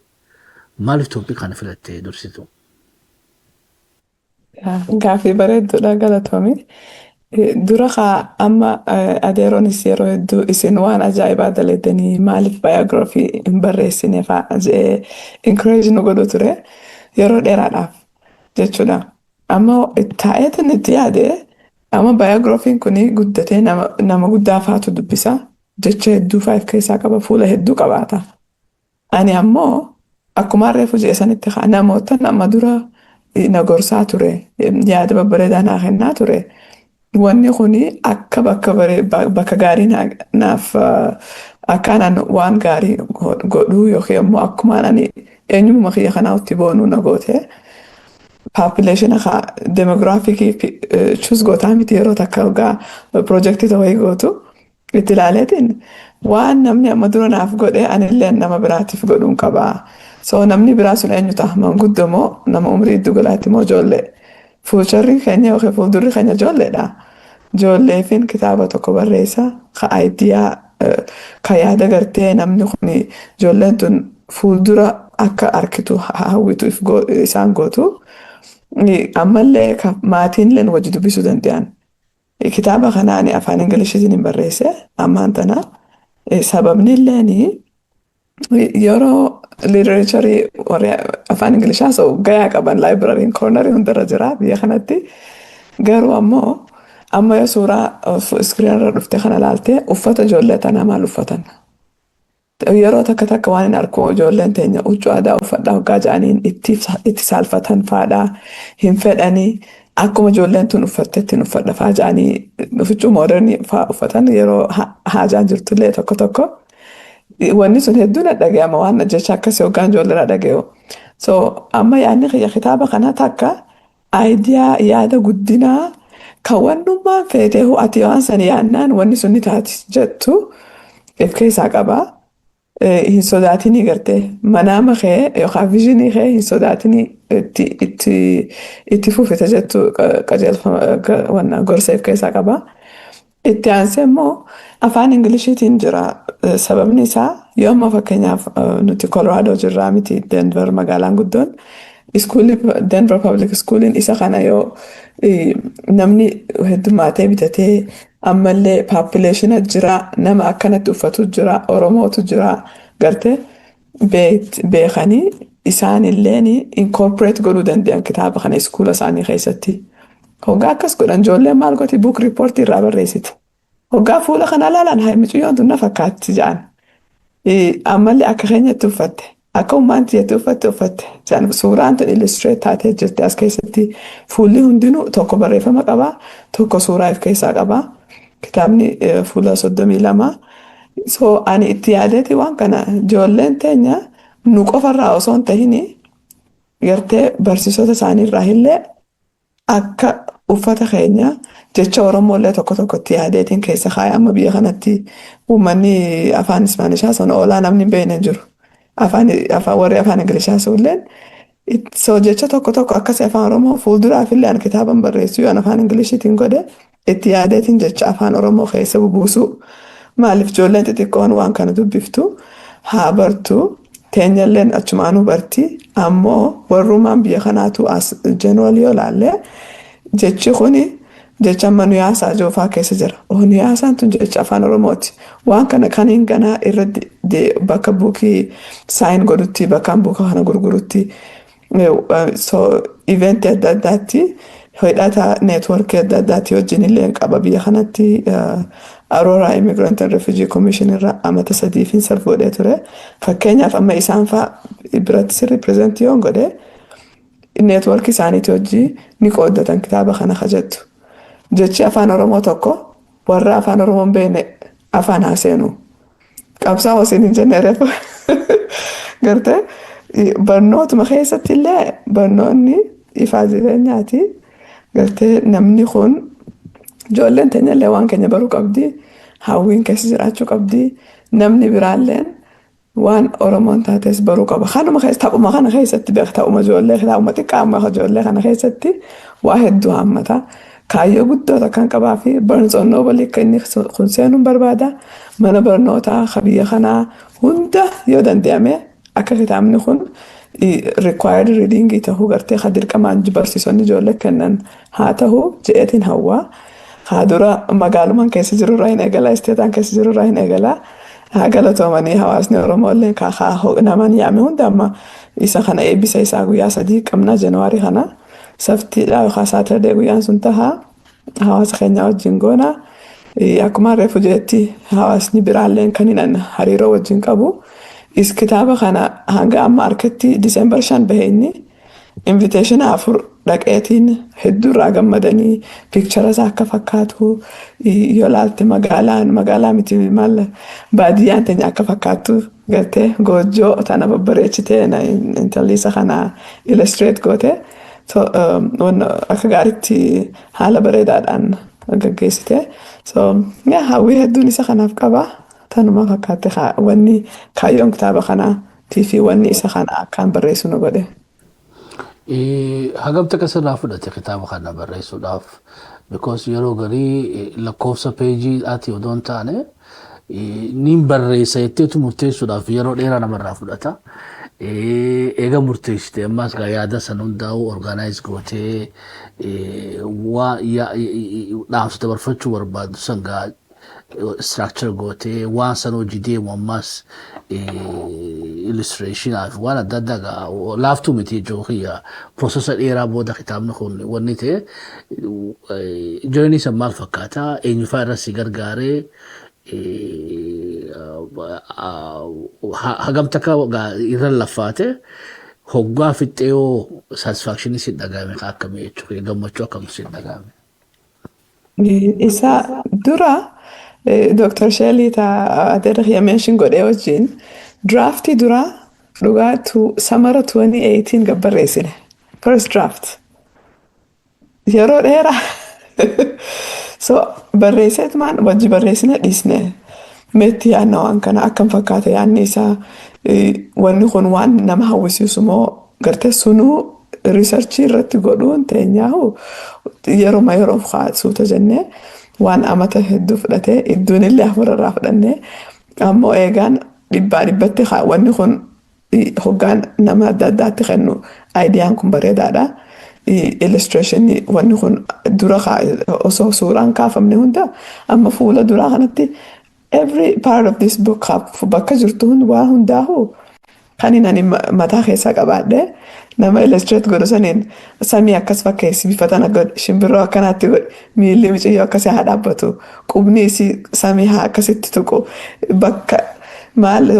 Maaliif tooppii kana filattee dursitu? Gaaffii bareedduudha galatoomii. Dura amma adeeroonis yeroo hedduu isin waan ajaa'ibaa dalaydanii maaliif baayogiraafii hin barreessine fa'aa jedhee encourage nu godhu ture yeroo dheeraadhaaf jechuudha. Amma taa'eetiin itti yaade amma baayogiraafiin kun guddatee nama guddaa faatu dubbisa. Jecha hedduu fa'aa keessaa qaba, fuula hedduu qabaata. Ani ammoo akkuma reefu jeesanitti namoota nama dura na gorsaa ture, yaada babbareedaa naa kennaa ture. Wanni kun akka bakka gaarii naaf akkanaan waan gaarii godhuu yookiin immoo akkumaan ani eenyummaa kiyya kanaa itti boonuu na goote. Population demographic choose gootaa miti yeroo takka ogaa projectii ta'uu gootu itti ilaaleetiin waan namni amma dura naaf godhe anillee nama biraatiif godhuun qabaa. So namni biraa sun eenyu ta'a? Manguddoo moo nama umrii iddoo galaatti moo ijoollee? Fuucharri keenya yookiin fuuldurri keenya ijoolleedha. Ijoolleefiin kitaaba tokko barreessa ka ayidiyaa ka yaada gartee namni kun ijoolleen tun fuuldura akka arkitu hawwitu isaan gootu. Ammallee maatiinleen wajji dubbisuu danda'an. Kitaaba kanaan afaan Ingiliziitiin hin barreesse ammaan tana sababni illeen yeroo literature afaan Ingilizaa so gayaa qaban librariin cornerii hundarra jira biyya kanatti. Garuu ammoo amma yoo suuraa iskiriinarra dhufte kana ilaalte uffata ijoollee tanaa maal uffatan? Yeroo takka waan hin argu ijoolleen teenya huccuu aadaa uffadhaa hoggaa ja'aniin itti saalfatan fa'aadhaa hin fedhanii akkuma ijoolleen tun uffattetti hin uffadha fa'aa ja'anii huccuu moodernii fa'aa uffatan yeroo haajaan jirtullee tokko. Wanni sun hedduu na dhaga'ama waan jecha akkasii hoggaan ijoolleedha dhaga'u. So amma yaadni kiyya kitaaba kana takka aayidiyaa yaada guddinaa kan wannummaan feetee ati waan san yaadnaan wanni sun ni taati jettu of keessaa qabaa. Hin sodaatinii gartee manaama kee yookaan viizhinii kee hin sodaatinii itti fufite jettu qajeelfama gorsa of keessaa qabaa. Itti aansee immoo afaan Ingiliziitiin jira. Sababni isaa yoo amma fakkeenyaaf nuti Colorado jirraa miti Denver magaalaan guddoon Denver Public Schooliin isa kana yoo namni heddummaatee bitatee ammallee populationa jira nama akkanatti uffatu jira Oromootu jira gartee beekanii isaanilleen incorporate godhuu danda'an kitaaba kana iskuula isaanii keessatti. Hoggaa akkas godhan ijoolleen maal gooti book report irraa barreessiti. Hoggaa fuula kana ilaalan haa miciyyoon tun na fakkaatti jedhan. Ammallee akka keenyatti uffatte. Akka ummaanti jettee uffatte. Suuraan tun illustrate taatee jirti as keessatti fuulli hundinuu tokko barreeffama qabaa tokko suuraa of keessaa qabaa. Kitaabni fuula 32. So ani itti yaadeeti waan kana ijoolleen teenya nu qofarraa osoo hin tahin gartee barsiisota isaaniirraa illee akka uffata keenya jecha Oromoolee tokko itti yaadeetiin keessa kaaya amma biyya kanatti uummanni afaan Ispaanishaa sana oolaa namni hin beekne jiru. Warri afaan Ingilizaa sulleen so jecha tokko akkasii afaan Oromoo fuulduraaf illee kitaaban barreessu yoo afaan Ingiliziitiin godhe itti yaadeetiin jecha afaan Oromoo keessa bubuusu. Maaliif ijoolleen xixiqqoon waan kana dubbiftu haa bartu teenyalleen achumaanuu barti ammoo warrumaan biyya kanaatu as general yoo laalle jechi kuni jecha amma nuyaasaa joofaa keessa jira. Nuyaasaan tun jecha afaan Oromooti. Waan kana kaniin ganaa irratti bakka buukii saayin godhutti bakka buuka kana gurgurutti so event adda addaatti hidhata network addaatti wajjin illee qaba biyya kanatti Aurora Immigrant and Refugee Commission irra amata 3 sarf godhee ture. Fakkeenyaaf amma isaan fa'aa biratti si represent yoon godhe network isaaniitti wajjin ni qooddatan kitaaba kana hajjattu. Jechi afaan Oromoo tokko warra afaan Oromoo hin beekne afaan haaseenu. Qabsaa hosin hin jenneereef gartee barnootuma keessatti illee barnoonni ifaa jireenyaati. Gartee namni kun ijoolleen teenya illee waan keenya baruu qabdi. Hawwiin keessa jiraachuu qabdi. Namni biraalleen waan Oromoon taates baruu qaba. Kanuma keessa taphuma kana keessatti beektaa ta'uma ijoollee ta'uma xiqqaama ijoollee kana keessatti waa hedduu hammata. Kaayyoo guddoota kan qabaa fi barnoota walii inni kun seenuun barbaada. Mana barnootaa biyya kanaa hunda yoo danda'ame akka kitaabni kun required reading ta'uu gartee dirqamaan barsiisonni ijoollee kennan haa ta'u jedheetiin hawwaa. Haa dura magaalumaan keessa jiru irraa hin eegala, isteetaan keessa jiru irraa hin eegala. Haa galatoomanii hawaasni Oromoo illee namaan yaame hunda amma isa kana eebbisa isaa guyyaa 3 qabna Januwaarii kana. Saftiidhaa yookaan Saatardee guyyaan sun tahaa hawaasa keenya wajjin goona. Akkuma reefu jeetti hawaasni biraalleen kan hin hariiroo wajjin qabu. Kitaaba kana hanga amma harkatti Diseembar 5 bahe inni invitation 4 dhaqeetiin hedduu irraa gammadanii piikchara isaa akka fakkaatu yoo laalte magaalaa miti maal baadiyyaan teenya akka fakkaatu gartee goojjoo tana babbareechitee intalli isa kana illustrate goote akka gaariitti haala bareedaadhaan gaggeessite. Hawwii hedduun isa kanaaf qaba. Tanuma fakkaate wanni kaayyoon kitaaba kanaatii fi wanni isa kana akkaan barreessu nu godhe. Hagamta kasirraa fudhate kitaaba kana barreessuudhaaf because yeroo garii lakkoofsa peejii ati odoo hin taane niin barreessa jetteetu murteessuudhaaf yeroo dheeraa namarraa fudhata. Eega murteessite ammas yaada san hundaa'u organize gootee dhaamsa dabarfachuu barbaadu sangaa structure gootee waan san hojii deemu ammas illustration waan adda addaa laaftuu miti jookiya processa dheeraa booda kitaabni kun wanni ta'e journey san maal fakkaata eenyufaa irra si gargaaree hagamta ka irra laffaate hoggaa fixxeeyoo satisfaction si dhagahame akkamii jechuudha gammachuu akkamii si dhagahame. Isa dura Dr. Shelley adeera mention godhee wajjin draftii dura dhugaatu samara 2018 gabbarreessine first draft yeroo dheeraa so barreesseetumaan wajji barreessine dhiisne meetti yaadna waan kana akkam fakkaata yaadni isaa wanni kun waan nama hawwisiisu moo gartee sunuu riisarchii irratti godhuun teenyaahu yeroof suuta jennee waan amata hedduu fudhatee iddoon illee afurarraa fudhannee ammoo eegaan dhibbatti wanni kun hoggaan nama adda addaatti kennu aayidiyaan kun bareedaadha. Illustration wanni kun dura osoo suuraan kaafamne hunda amma fuula duraa kanatti every part of this book bakka jirtu waa hundaahu kan inni mataa keessaa qabaadhe nama illustrate godhu saniin samii akkas fakkeessi bifatan shimbirroo akkanaatti godhi miilli miiciyyoo akkasii haa dhaabbatu qubni isii samii haa akkasitti tuqu bakka maal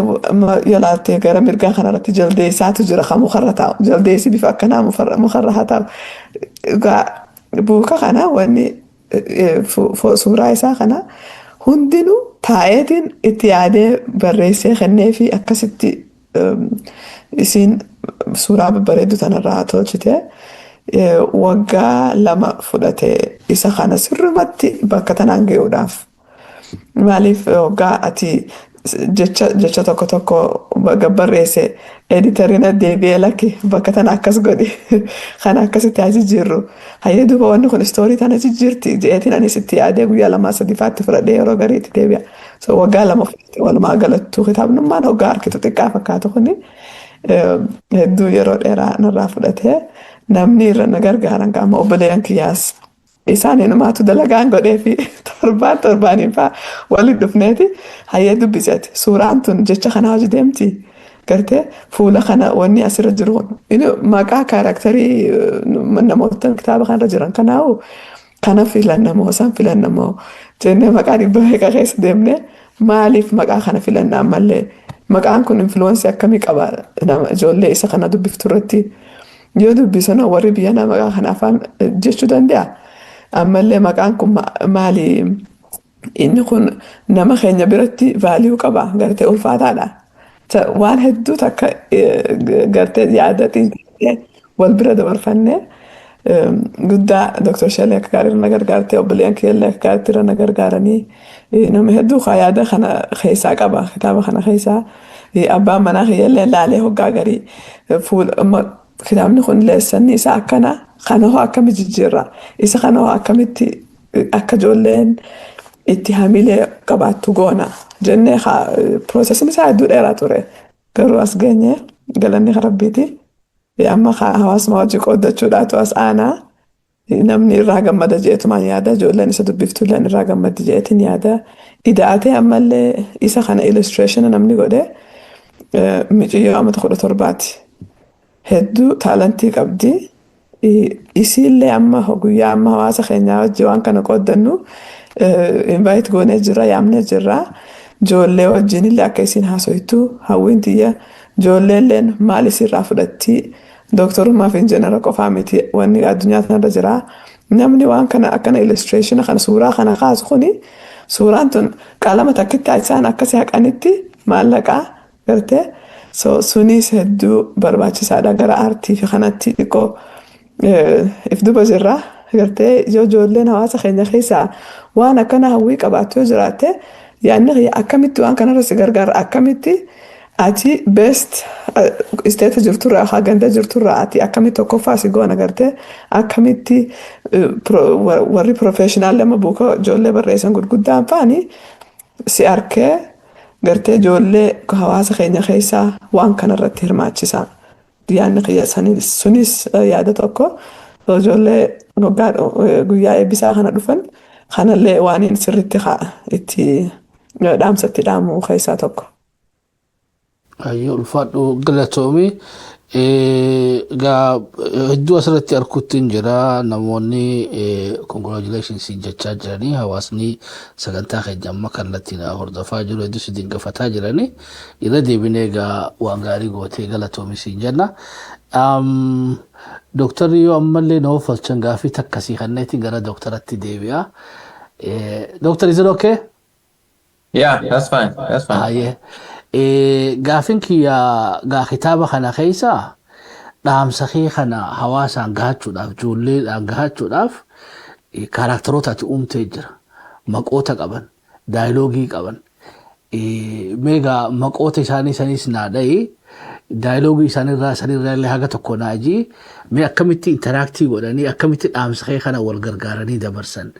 yoo laattee gara mirgaa kanarratti jaldeessaatu jira kan mukarra taa'u jaldeessi bifa akkanaa mukarra haa taa'u buuka kana wanni suuraa isaa kana hundinuu taa'eetiin itti yaadee barreessee kennee fi akkasitti isiin suuraa babbareedu tanarraa tolchite waggaa 2 fudhate isa kana sirrumatti bakka tanaan ga'uudhaaf. Maaliif waggaa ati jecha tokko gabbarreesse editariin deebi'ee lakki bakka tana akkas godhi kana akkasitti haa jijjiirru hayyee duuba wanni kun istoorii tana jijjiirti je'eetiin anis itti yaadee guyyaa 2-3 fudhadhee yeroo garii itti deebi'a. So waggaa 2 fudhate walumaa galattuu kitaabnummaan hoggaa harkitu xiqqaa fakkaatu kuni hedduu yeroo dheeraa narraa fudhatee namni irra na gargaaran qaama obboleeyyan kiyyaas isaan inumaatu dalagaan godhee fi torbaaniin fa'aa waliin dhufneeti hayyee dubbisate suuraan tun jecha kanaa hojii deemti gartee fuula kana wanni asirra jiru maqaa kaaraaktarii namoota kitaaba kanarra jiran kanaa'u kana filannamoo san filannamoo jennee maqaa dhibba meeqa keessa deemnee maaliif maqaa kana filannaa ammallee maqaan kun influensii akkamii qaba ijoollee isa kana dubbiftu irratti yoo dubbisan warri biyya maqaa kana afaan jechuu danda'a ammallee maqaan kun maali inni kun nama keenya biratti vaaliyuu qaba gartee ulfaataadha waan hedduu takka gartee yaadatiin wal bira dabarfannee guddaa Dr. Shalee akka gaarii na gargaartee obboleen keellee akka gaariitti na gargaaranii nama hedduu yaada kana keessaa qaba kitaaba kana keessaa abbaan manaa keellee laalee hoggaa garii kitaabni kun leessanni isaa akkana kana hoo akkami jijjiirra isa kana hoo akkamitti akka ijoolleen itti hamilee qabaattu goona jennee piroosesiin isaa hedduu dheeraa ture garuu as geenye galanni rabbiiti amma hawaasuma hojii qooddachuudhaatu as aanaa namni irraa gammada jeetumaan yaada ijoolleen isa dubbiftuulleen irraa gammaddi jeetiin yaada ida'atee ammallee isa kana illustration namni godhe miiciyyoo amata 17 hedduu taalantii qabdi isiillee amma guyyaa amma hawaasa keenyaa wajji waan kana qooddannu invite goonee jirra yaamnee jirra ijoollee wajjin illee akka isin haasoytu hawwiin tiyya ijoolleelleen maal isirraa fudhatti dooktorummaaf injiinara qofaa miti wanni addunyaa kanarra jira namni waan kana akkana illustration kana suuraa kana kaasu kuni suuraan tun qalama takkitti isaan akkasii haqanitti maallaqaa gartee sunis hedduu barbaachisaadha gara aartii fi kanatti xiqqoo if duba jirra gartee yoo ijoolleen hawaasa keenya keessaa waan akkana hawwii qabaatu yoo jiraatte yaadni akkamitti waan kanarra si gargaara akkamitti ati best isteeta jirturraa haa ganda jirturraa ati akkamitti tokkoffaa si goona gartee akkamitti warri professional lama buuka ijoollee barreessan gurguddaan faani si arkee gartee ijoollee hawaasa keenya keessaa waan kanarratti hirmaachisa yaadni kiyya sunis yaada tokko ijoollee guyyaa eebbisaa kana dhufan kanallee waan sirriitti itti dhaamsatti dhaamu keessaa tokko. Ayyoo ulfaadhu galatoomii hedduu asirratti arguutti jira namoonni congratulations jechaa jiranii hawaasni sagantaa keenya amma kallattiin hordofaa jiru hedduu si dinqifataa jiranii irra deebinee waan gaarii gootee galatoomii siin jenna. Dooktarri yoo ammallee nama falchan gaafii takkasii kanneetiin gara dooktaratti deebi'a. Doctor, is it okay? Yeah, that's fine. That's fine. Yeah. Gaafin kiyya kitaaba kana keessa dhaamsa kee kana hawaasaan gahachuudhaaf ijoolleedhaan gahachuudhaaf kaaraakteroota ati uumtee jira maqoota qaban daayiloogii qaban meegaa maqoota isaanii sanis naadha'ee daayiloogii isaanirraa illee haga tokko naajii mee akkamitti interaaktii godhanii akkamitti dhaamsa kee kana wal gargaaranii dabarsan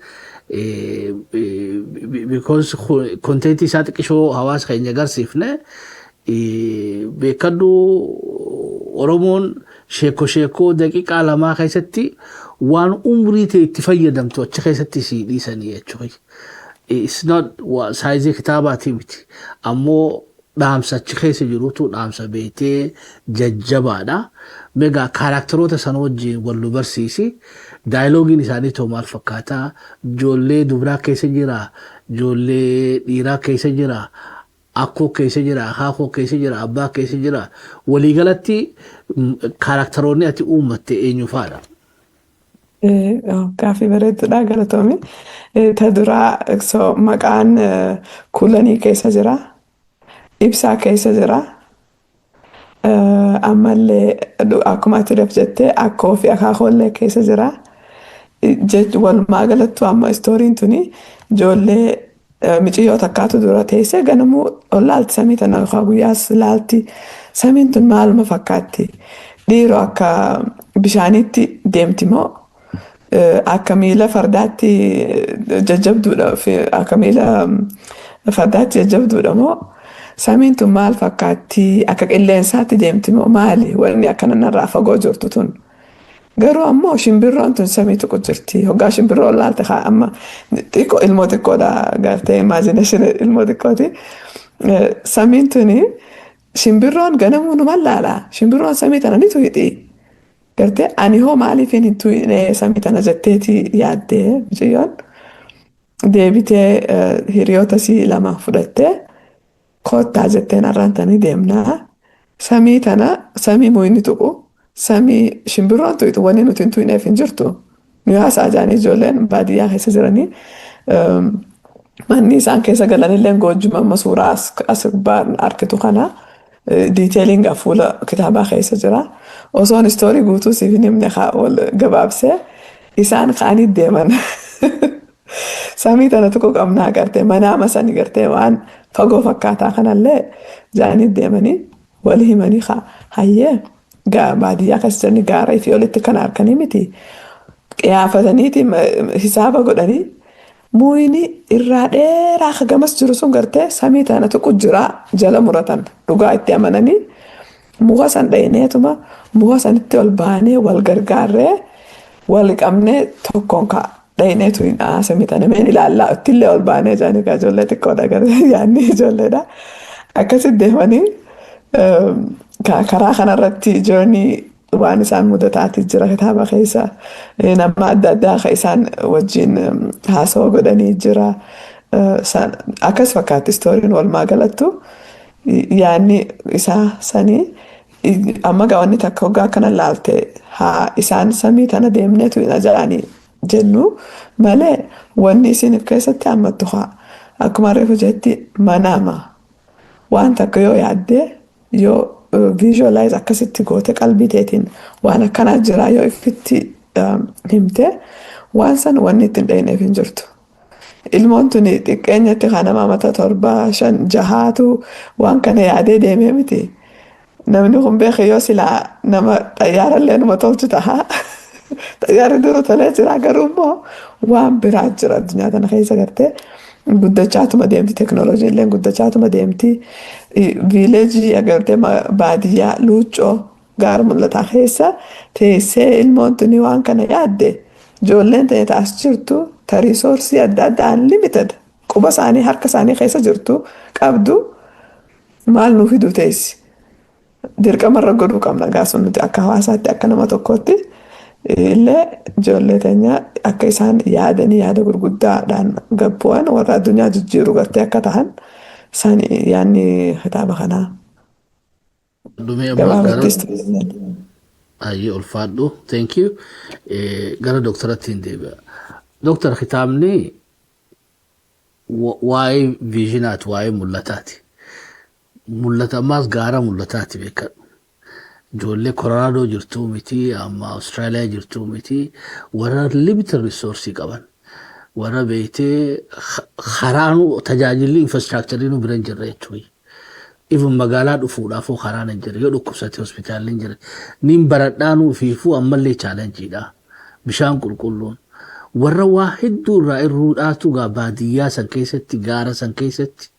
because content isaa xiqqishoo hawaasa keenya agarsiifne beekadhu Oromoon sheekoo daqiiqaa lamaa keessatti waan umrii ta'e itti fayyadamtu achi keessatti si dhiisanii jechuudha. It's not saayizii kitaabaati miti ammoo dhaamsa achi keessa jirutu dhaamsa beetee jajjabaadha. Meegaa kaaraakteroota sana wajjin wal barsiisi. Daayiloogin isaanii too maal fakkaata ijoollee dubaraa keessa jira ijoollee dhiiraa keessa jira akkoo keessa jira haakoo keessa jira abbaa keessa jira waliigalatti kaaraakteroonni ati uummatte eenyu faadha. Gaaffii bareedduudha galatoomi. Ta duraa maqaan kulanii keessa jira ibsaa keessa jira ammallee akkuma ati daf jettee akkoo fi akaakoollee keessa jira. Walumaa galattu amma istooriin tuni ijoollee miiciyyoo takkaatu dura teessee ganamuu laalti samii tana guyyaas laalti samiin tun maaluma fakkaatti dhiiroo akka bishaanitti deemti moo akka miila fardaatti jajjabduudha akka miila fardaatti jajjabduudha moo samiin tun maal fakkaatti akka qilleensaatti deemti moo maali wanni akkana narraa fagoo jirtu tun. Garuu ammoo shimbirroon tun samii tokko jirti. Hoggaa shimbirroon laalte amma xiqqoo ilmoo xiqqoodha gartee imaajinashin ilmoo xiqqooti. Samiin tuni shimbirroon ganamuu numa laala shimbirroon samii tana ni tuyxi gartee ani hoo maaliifin hin tuyne samii tana jetteeti yaaddee mucayyoon deebitee hiriyoota sii lama fudhattee koottaa jetteen arraantanii deemnaa samii tana samii muyni tuqu samii shimbirroon tuyxu wanni nuti hin tuyneef hin jirtu nu haasaa jaanii ijoolleen baadiyyaa keessa jiranii manni isaan keessa galanillee goojjuma amma suuraa as gubbaan arkitu kana diiteeliin fuula kitaabaa keessa jira osoon istoorii guutuu siif hin himne wal gabaabsee isaan kaanii deeman samii tana tuqu qabnaa gartee manaama sani gartee waan fagoo fakkaataa kanallee jaanii deemanii wal himanii hayyee baadiyyaa keessa jiranii gaara ifii olitti kan harkanii miti qiyaafataniiti hisaaba godhanii muyni irraa dheeraa gamas jiru sun gartee samii tana tuqu jira jala muratan dhugaa itti amananii muka san dhayineetuma muka sanitti ol baanee wal gargaarree wal qabnee tokkoon dhayineetu hin samii tana meen ilaallaa ittillee ol baanee jaanii ijoollee xiqqoodha gartee yaanni ijoolleedha akkasitti deemanii karaa kanarratti joornii waan isaan mudataati jira kitaaba keessa nama adda addaa kan isaan wajjin haasawa godhanii jira akkas fakkaatti istooriin walumaa galattu yaanni isaa sanii amma gawanni takka hoggaa akkana laalte haa isaan samii tana deemneetu hin aja'anii jennu malee wanni isin keessatti hammattu haa akkuma reefu jetti manaama waan takka yoo yaaddee yoo visualize akkasitti goote qalbii teetiin waan akkanaa jira yoo ifitti himte waan san wanni ittiin dhayineef hin jirtu. Ilmoon tuni xiqqeenyatti kan nama mata 7, 5, 6 waan kana yaadee deemee miti. Namni kun beekee yoo silaa nama xayyaarallee numa tolchu tahaa. Xayyaarri duru tolee jira garuu immoo waan biraa jira addunyaa kana keessa gartee. Guddachaatuma deemti teknooloojiin illee guddachaatuma deemti viileejii agartee baadiyyaa luuccoo gaara mul'ataa keessa teessee ilmoon tuni waan kana yaadde ijoolleen ta'e taas jirtu riisoorsii adda addaa unlimited quba isaanii harka isaanii keessa jirtu qabdu maal nuu fidu teessi dirqamarra godhuu qabna gaasun nuti akka hawaasaatti akka nama tokkootti illee ijoollee teenya akka isaan yaadanii yaada gurguddaadhaan gabbu'an warra addunyaa jijjiiruu gartee akka tahan isaan yaanni kitaaba kanaa. Ayyee ulfaadhu thank you gara dooktaratti hin deebi'a. Dooktar kitaabni waa'ee viizhinaati waa'ee mul'ataati. Mul'ata ammaas gaara mul'ataati beekadhu. Ijoollee Koloraadoo jirtuu miti amma Awustiraaliyaa jirtuu miti warra limited resource qaban warra beektee karaanu tajaajilli infrastructure nu bira hin jirre jechuudha. Even magaalaa dhufuudhaafuu karaan hin jirre yoo dhukkubsate hospitaalli hin jirre niin baradhaanuu fiifuu ammallee chaalenjiidha. Bishaan qulqulluun warra waa hedduu irraa irruudhaatu baadiyyaa san keessatti gaara san keessatti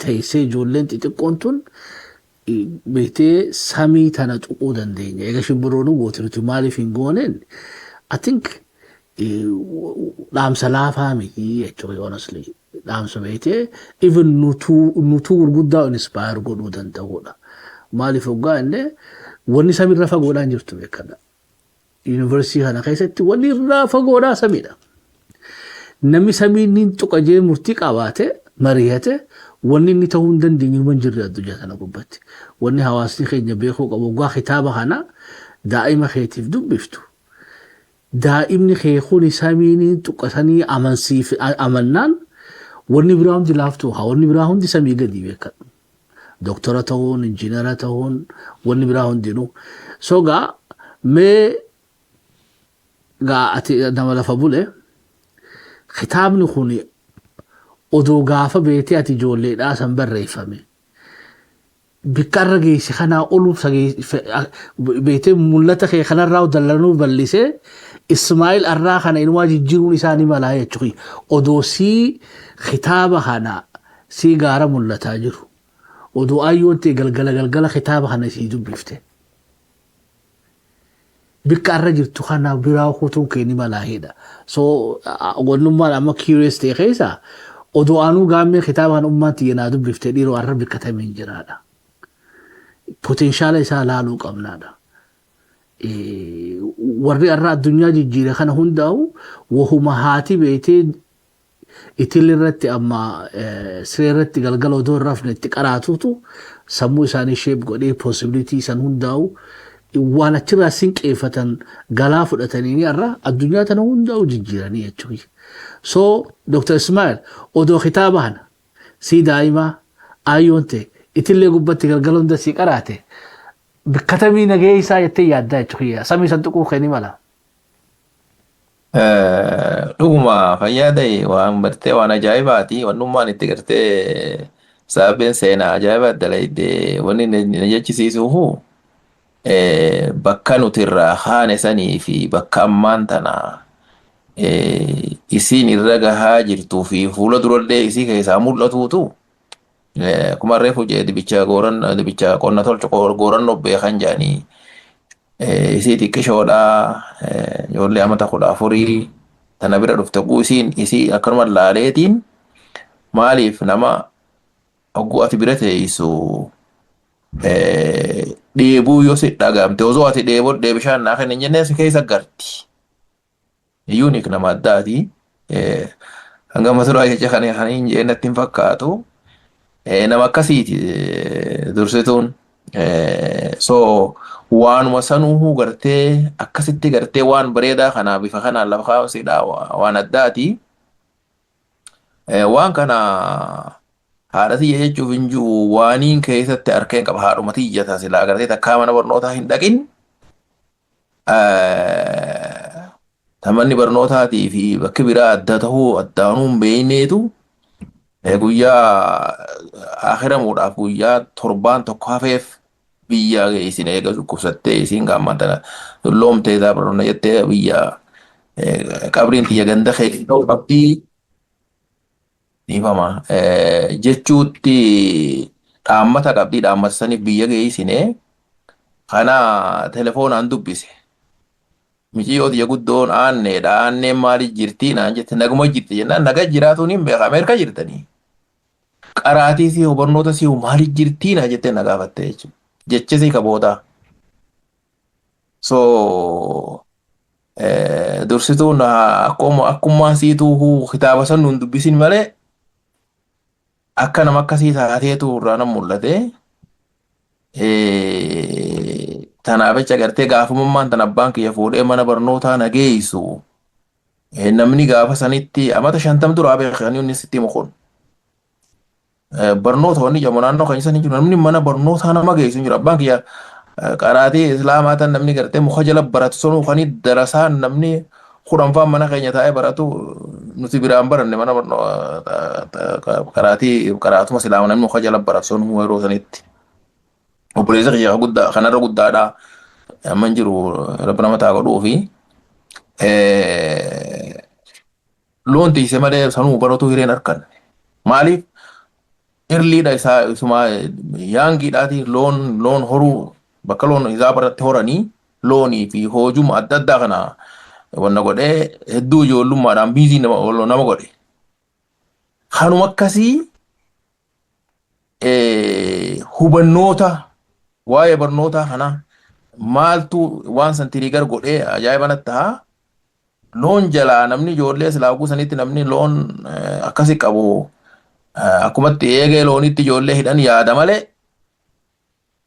teessee ijoolleen xixiqqoon tun beektee samii tana tuquu dandeenya. Egaa shimbirroon gooti nuti maaliif hin gooneen I think dhaamsa laafaa miti jechuudha honestly. Dhaamsa beektee even nutuu gurguddaa inspire godhuu danda'udha. Maaliif hoggaa inni wanni samiirra fagoodhaan jirtu beekadha. Yuunivarsiitii kana keessatti wanni irraa fagoodhaa samiidha. Namni samiin ni tuqa jee murtii qabaate mari'ate wanni inni ta'uu hin dandeenye waan jirre addunyaa kana gubbatti. Wanni hawaasni keenya beekuu qabu hoggaa kitaaba kana daa'ima keetiif dubbiftu. Daa'imni kee kun samiin tuqatanii amannaan wanni biraa hundi laaftuu haa wanni biraa hundi samii gadi beekadhu. Doktora ta'uun, injiinara ta'uun wanni biraa hundinuu. So gaa mee gaa ati nama lafa bule kitaabni kun odoo gaafa beetee ati ijoolleedhaa san barreeffame. Bikkarra geessi kanaa oluuf beetee mul'ata kee kanarraa dallanuu bal'isee Ismaa'il arraa kana inumaa jijjiiruun isaanii malaa jechuudha. Odoo sii kitaaba kana sii gaara mul'ataa jiru. Odoo ayyoon ta'e galgala kitaaba kana sii dubbifte. Bikkarra jirtu kana biraa kutuun kee ni malaahidha. So wannummaan amma curious ta'e keessa odoo anuu gaammee kitaaba kana ummaan xiyyanaa dubbiftee dhiiroo arra bikkatameen jiraadha. potenshaala isaa laaluu qabnaadha. Warri irraa addunyaa jijjiire kana hundaa'u wahuma haati beetee itilli irratti amma siree irratti galgala odoo hin rafne itti qaraatutu sammuu isaanii sheep godhee possibility san hundaa'u waan achirraa sinqeeffatan galaa fudhatanii irraa addunyaa tana hundaa'u jijjiiranii jechuudha. So Dr. Ismail odoo kitaabaan si daa'imaa ayyoon ta'e itillee gubbatti galgala hunda si qaraate bikkatamii nagee isaa jettee yaaddaa jechuudha. Samii san tuquu kenni mala. Dhuguma fayyaaday waan bartee waan ajaa'ibaati wannummaan itti gartee sababiin seenaa ajaa'ibaa dalaydee wanni na jechisiisuufu bakka nuti irraa haane sanii fi bakka ammaan tana isiin irra gahaa jirtuu fi fuula durallee isii keessaa mul'atuutu kuma reefu jee dibicha qonna tolchu goorannoo beekan jaanii isii xiqqishoodhaa ijoollee amata 14 tana bira dhufte guu isii akkanuma laaleetiin maaliif nama ogguu ati bira teessu dheebuu yoo si dhagamte osoo ati deebishaan naa kennin jennee si keessa garti. Unique nama addaati. Hanga masuraa jecha kan hin jeennatti hin fakkaatu. Nama akkasiiti dursituun. So waanuma sanuu gartee akkasitti gartee waan bareedaa kanaa bifa kanaan lafa kaawwasidha waan addaati. Waan kana haadha tiyya jechuuf hin jiru waaniin keessatti harkeen qaba haadhuma tiyya taasisa gartee takkaa mana barnootaa hin dhaqin. Tamanni barnootaatii fi bakki biraa adda ta'uu addaanuu hin beekneetu guyyaa akhiramuudhaaf guyyaa torbaan tokko hafeef biyya isin eega dhukkubsattee isin gaammatana loomtee isaa barnoota jettee biyya qabriin tiyya ganda keessa ta'uu qabdii dhiifama jechuutti dhaammata qabdii dhaammata saniif biyya geessine kana telefoonaan dubbise. Michiyoo tiyya guddoon aanneen maaliif jirtii naan jette naguma jirti jennaan naga jiraatuun hin beeka Ameerika jirtanii. Qaraatii si barnoota si maaliif jirtii naan jettee na gaafatte jechuudha. Jecha si kabootaa. So dursituun akkummaan siituu kitaaba san nuun dubbisin malee akka nama akkasii taateetu irraa nan mul'ate. Tanaaf jecha gartee gaafummaan tan abbaan kiyya fuudhee mana barnootaa na geessu namni gaafa sanitti amata 50 duraa beekanii inni sitti mukuun barnoota wanni jamu naannoo kan isaan jiru namni mana barnootaa nama geessu jiru abbaan kiyya qaraatii islaamaa tan namni gartee muka jala baratu sun kan darasaan namni kudhanfaan mana keenya taa'ee baratu nuti biraan baranne mana qaraatuma islaamaa namni muka jala baratu sun yeroo sanitti. Obboleessa kiyya guddaa kanarra guddaadha amman jiru rabbi nama taa godhuu fi loon tiise malee sanuu baratu hireen harkan maaliif irliidha isaa isuma yaangiidhaati loon horuu bakka loon isaa baratti horanii loonii fi hoojuma adda addaa kana wanna godhee hedduu ijoollummaadhaan biizii nama godhe kanuma akkasii hubannoota waa'ee barnoota kana maaltu waan san tiriigar godhee ajaa'iba natti ta'a. Loon jalaa namni ijoollee silaafuu sanitti namni loon akkasii qabu akkumatti eegee loonitti ijoollee hidhan yaada malee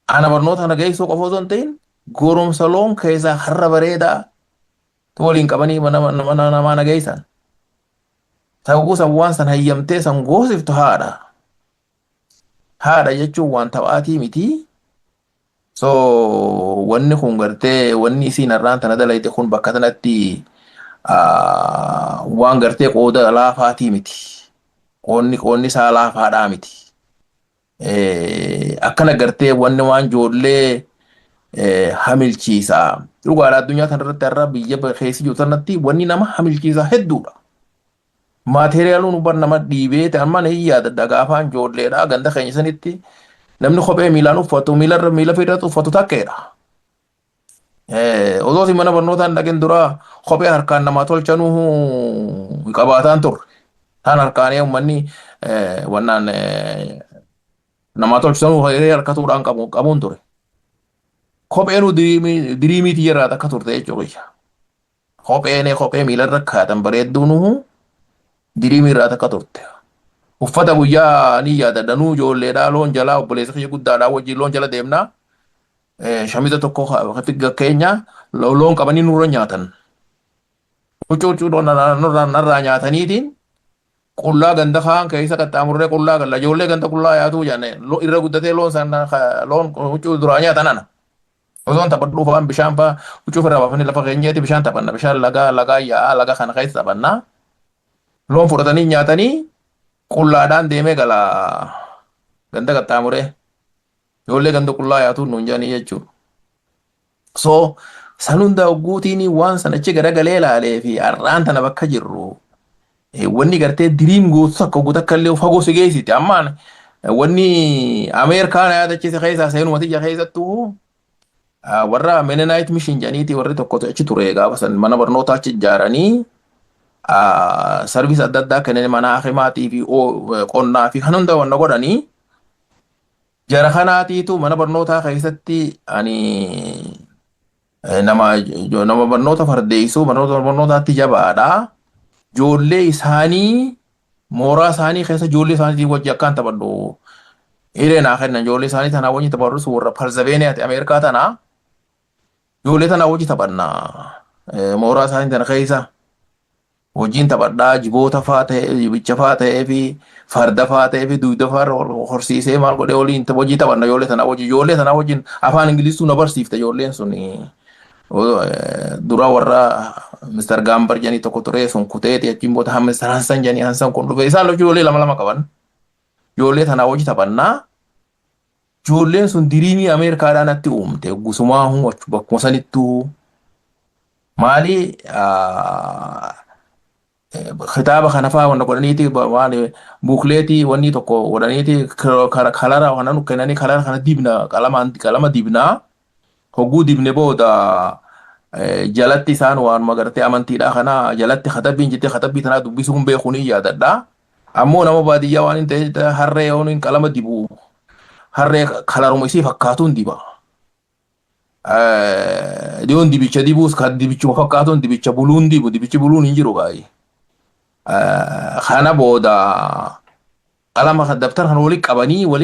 ana barnoota kana geessuu qofa osoo hin ta'in goromsa loon keessaa har'a bareedaa waliin qabanii mana namaa na geessan. Ta'uu san waan san hayyamtee san goosiftu haadha. Haadha jechuun waan taphaatii miti. So wanni kun gartee wanni isiin har'aan tana dalayte kun bakka tanatti waan gartee qooda laafaatii miti. Qoonni isaa laafaadhaa miti. Akkana gartee wanni waan ijoollee hamilchiisaa. Dhugaadha addunyaa tanarratti har'a biyya keessi jiru tanatti wanni nama hamilchiisaa hedduudha. Maateriyaaluun nama dhiibee ta'an hin yaadadha gaafaan ijoolleedha ganda keenya sanitti. Namni kophee miilaan uffatu miila fedhatu uffatu takkeedha. Osoo si mana barnootaan dhaqin dura kophee harkaan namaa tolchanuu qabaataan turre. Taan harkaanee uummanni wannaan namaa tolchanuu harkatuudhaan qabuun ture. kopheenu diriimii xiyyaarraa takka turte jechuudha. Kophee miilarra kaatan bareedduun diriimii irraa takka turte. Uffata guyyaa ni yaadadanuu ijoolleedhaa loon jalaa obboleessa kiyya guddaadhaa wajjin loon jala deemnaa. Shamiza tokko figga keenya loon qabanii nurra nyaatan. Huccuu narraa nyaataniitiin qullaa ganda kaan keessa qaxxaamurree qullaa galla ijoollee ganda qullaa yaatuu jenne irra guddatee loon huccuu duraa nyaatan. Osoon taphadhuu fa'aan bishaan fa'aa huccuu irraa baafanii lafa keenyatti bishaan taphanna bishaan lagaa yaa'aa laga kana keessa taphanna. Loon fudhatanii nyaatanii qullaadhaan deemee gala ganda qaxxaamuree ijoollee ganda qullaa yaatu nuun jedhanii jechuudha. So san hunda ogguutiin waan sanachi garagalee ilaalee fi har'aan tana bakka jirru wanni gartee diriim gootu akka guutuu akka illee fagoo si geessiti ammaan wanni Ameerikaan yaadachiise keessaa seenumati ija keessattuu warra Mennonite Mission jedhaniiti warri tokkotu achi ture gaafa san mana barnootaa achi ijaaranii sarviis adda addaa kanneen mana akimaatii fi qonnaa fi kan hunda wanna godhanii jara kanaatiitu mana barnootaa keessatti nama barnoota fardeessuu barnootaatti jabaadha. Ijoollee isaanii mooraa isaanii keessa ijoollee isaanii wajji akkaan taphadhu. Hiree naa kennan ijoollee isaanii tanaa wajji taphadhu warra Pennsylvaniaati Ameerikaa tanaa. Ijoollee tanaa wajji taphannaa mooraa isaanii tana keessa. Wajjin taphadhaa jiboota fa'aa ta'ee jibicha fa'aa ta'ee fi farda fa'aa ta'ee fi dugda fa'aa horsiisee maal godhee waliin wajjin taphanna ijoollee tanaa wajjin afaan Ingiliziitu na barsiifte ijoolleen sun dura warra Mr. Gambar jedhanii tokko ture sun kuteeti achiin booda hamma Mr. Hansan jedhanii Hansan kun dhufe isaan ijoollee lama qaban ijoollee tanaa wajji taphannaa ijoolleen sun diriimii Ameerikaadhaan natti uumte gusumaa bakkuma sanittuu maali kitaaba kana fa'aa wanta godhaniiti buukleetii wanni tokko godhaniiti kalara kana kennanii kalara kana dibna qalama dibnaa hogguu dibne booda jalatti isaan waan magartee amantiidhaa kana jalatti katabbiin jettee katabbii tanaa dubbisuun beekuun yaadadha. Ammoo nama baadiyyaa waan hin ta'e harree yoon qalama dibu harree kalaruma isii fakkaatuun diba. Diyoon dibicha dibuus kan dibichuma fakkaatuun dibicha buluun dibu dibichi buluun hin jiru baay'ee. Kana booda qalama dabtara kana walitti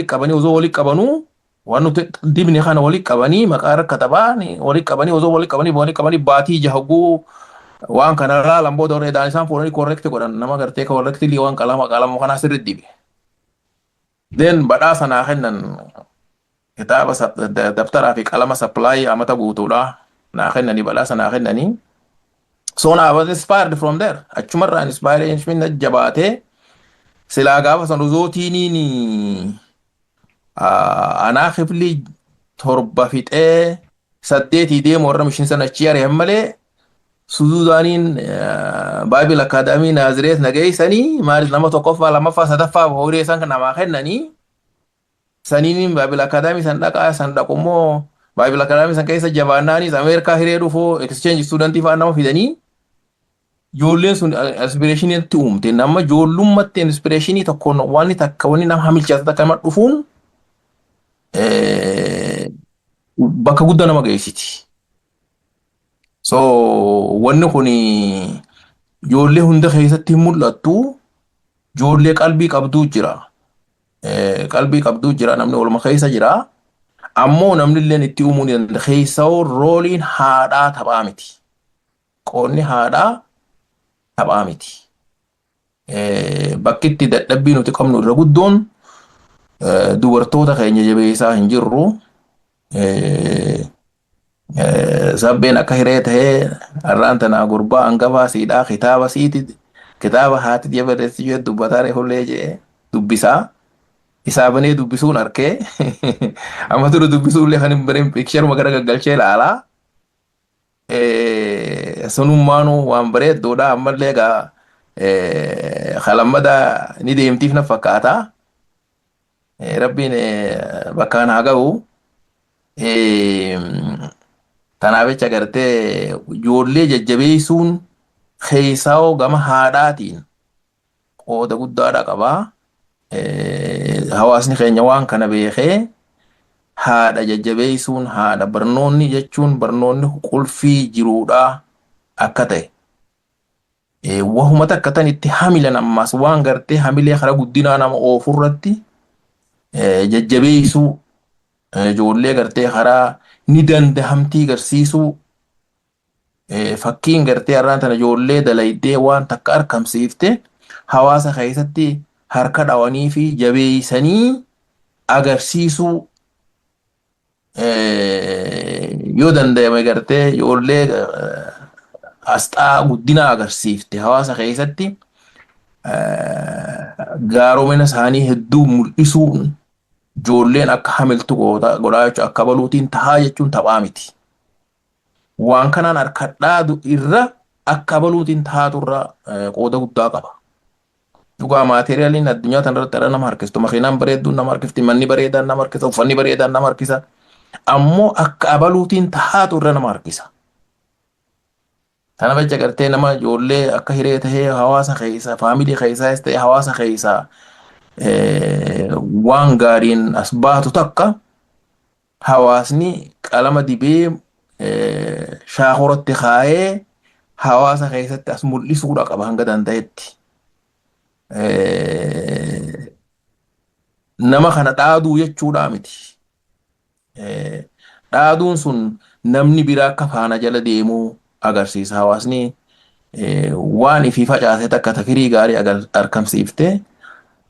qabanii osoo walitti qabanuu waan nuti dibni kana walitti qabanii maqaa rakkatabaan walitti qabanii osoo walitti qabanii baatii jahagguu waan kana laalan booda reedaan isaan fuudhanii korrekti godhan nama gartee korrekti waan qalama kanaa sirriitti dibe. Den badhaasa naa kennan kitaaba dabtaraa fi qalama sappilaayii amata guutuudha naa kennanii badhaasa naa kennanii. So I was inspired from there. Achumarraa inspiration jabaatee silaa gaafa san uzootiiniin anaa kiflii torba fixee 8 deemu warra mishin sana achi ari'an malee Suudaaniin Baabil Akaadaamii Naazireet nageessanii maaliif nama tokkoffaa lamaffaa sadaffaa horii isaan kan namaa kennanii saniin Baabil Akaadaamii san dhaqummoo Baabil Akaadaamii san keessa jabaannaanis Ameerikaa hiree dhufoo exchange studentii fa'aa nama fidanii ijoolleen sun inspirationiitti uumte nama ijoollummaatti inspirationii tokkoon waan takka wanni nama hamilchaata takka nama dhufuun bakka guddaa nama geessiti. So wanni kun ijoollee hunda keessatti mul'attu ijoollee qalbii qabduu jira namni olma keessa jira ammoo namni illee itti uumuu danda'a keessaa rooliin haadhaa taphaa miti qoonni haadhaa taphaa miti bakki itti dadhabbii nuti qabnu irra guddoon dubartoota keenya jabeessaa hin jirru sabbeen akka hiree ta'ee har'aan tanaa gurbaa hangafaa siidhaa kitaaba haati jabeessi jee dubbataa reefullee jee dubbisaa isaa banee dubbisuun arkee amma ture dubbisuullee kan hin bareen piksharuma gara gaggalchee ilaalaa sunummaanuu waan bareedduudha ammallee egaa kalammada ni deemtiif na fakkaata rabbiin bakkaan haa ga'u tanaaf jecha gartee ijoollee jajjabeessuun keessaa gama haadhaatiin qooda guddaadha qabaa. Hawaasni keenya waan kana beekee haadha jajjabeessuun haadha barnoonni jechuun barnoonni qulfii jiruudha akka ta'e. Wahuma takkatan itti hamilan ammas waan gartee hamilee karaa guddinaa nama oofurratti jajjabeessuu ijoollee gartee karaa ni dandahamtii garsiisuu fakkiin gartee har'aan tana ijoollee dalaydee waan takka argamsiifte hawaasa keessatti harka dhawanii fi jabeessanii agarsiisuu yoo danda'ame gartee ijoollee asxaa guddinaa agarsiifte hawaasa keessatti gaaromina isaanii hedduu mul'isuun ijoolleen akka hamiltu godhaa jechuun akka baluutiin tahaa jechuun taphaa miti. Waan kanaan harka dhaadu irra akka baluutiin tahaatu irra qooda guddaa qaba. Dhugaa maateriyaaliin addunyaa tanarratti dhala nama harkistu makiinaan bareedduun nama harkifti manni bareedaan nama harkisa uffanni bareedaan nama harkisa ammoo akka abaluutiin tahaatu irra nama harkisa. Kana jecha gartee nama ijoollee akka hiree tahee hawaasa keessa faamilii keessaas ta'e hawaasa keessa waan gaariin as baatu takka hawaasni qalama dibee shaakoratti kaayee hawaasa keessatti as mul'isuudha qaba hanga danda'etti. Nama kana dhaaduu jechuudha miti. Dhaaduun sun namni biraa akka faana jala deemuu agarsiisa. Hawaasni waan ifii facaasee takka firii gaarii argamsiifte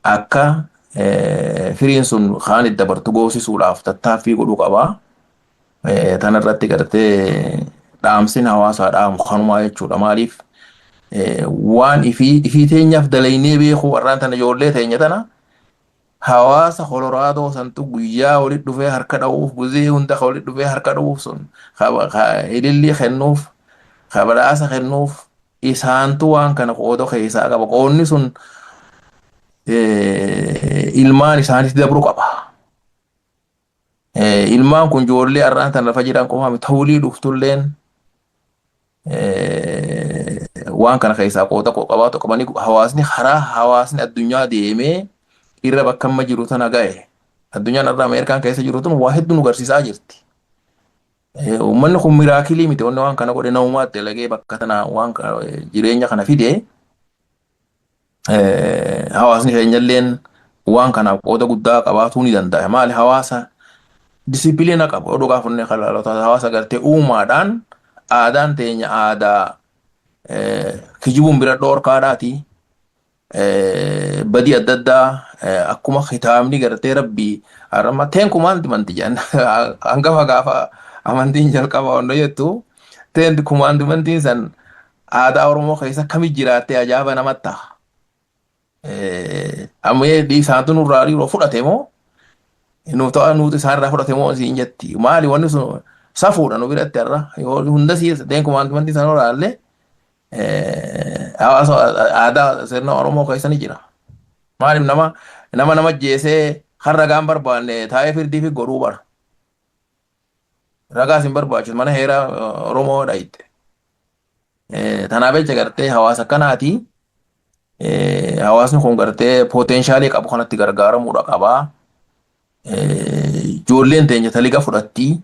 akka firiin sun kaan itti dabartu goosisuudhaaf tattaaffii godhuu qaba. Tanarratti gartee dhaamsin hawaasaa dhaamu kanumaa jechuudha. Maaliif waan ifii teenyaaf dalaynee beekuu warraan tana ijoollee teenya tana hawaasa Koloraadoo santu guyyaa walitti dhufee harka dha'uuf guzee hunda walitti dhufee harka dha'uuf sun ilillii kennuuf badhaasa kennuuf isaantu waan kana qooda keessaa qaba. Qoonni sun ilmaan isaaniitti dabru qaba. Ilmaan kun ijoollee har'aan tana lafa jiran qofaami ta'ulii dhuftulleen waan kana keessaa qooda qabaatu qabanii hawaasni addunyaa deemee irra bakka amma jiru tana ga'e. Addunyaan irra Ameerikaan keessa jiru tun waa hedduu nu garsiisaa jirti. Uummanni kun miraakilii miti waan kana godhe namumaatti dalagee bakka tana waan jireenya kana fide hawaasni keenyalleen waan kanaaf qooda guddaa qabaatuu ni danda'a. Maali hawaasa disipiliina qabu oduu gaafunne kalaalota hawaasa gartee uumaadhaan aadaan teenya aadaa kijibuun bira dhoorkaadhaati. Badii adda addaa akkuma kitaabni gartee rabbii harama teen kumaanti manti jedhan hangafa gaafa amantiin jalqaba hunda jettu teen kumaanti mantiin san aadaa Oromoo keessa kami jiraattee ajaa'iba namatti ta'a. Ammee isaantu nurraa dhiiroo fudhate moo nuti isaanirraa fudhate moo siin jetti maali wanni sun safuudha nu biratti har'a yoo hunda siisa teen kumaanti mantiin san oraallee hawaasa aadaa sirna Oromoo keessa ni jira. Maaliif nama jeesee kan ragaan barbaanne taa'ee firdii fi godhuu bara. Ragaas hin barbaachisu mana heeraa Oromoo dha'itte. Tanaaf jecha gartee hawaasa kanaati. Hawaasni kun gartee poteenshaalii qabu kanatti gargaaramuudha qabaa. Ijoolleen teenya taliga fudhatti.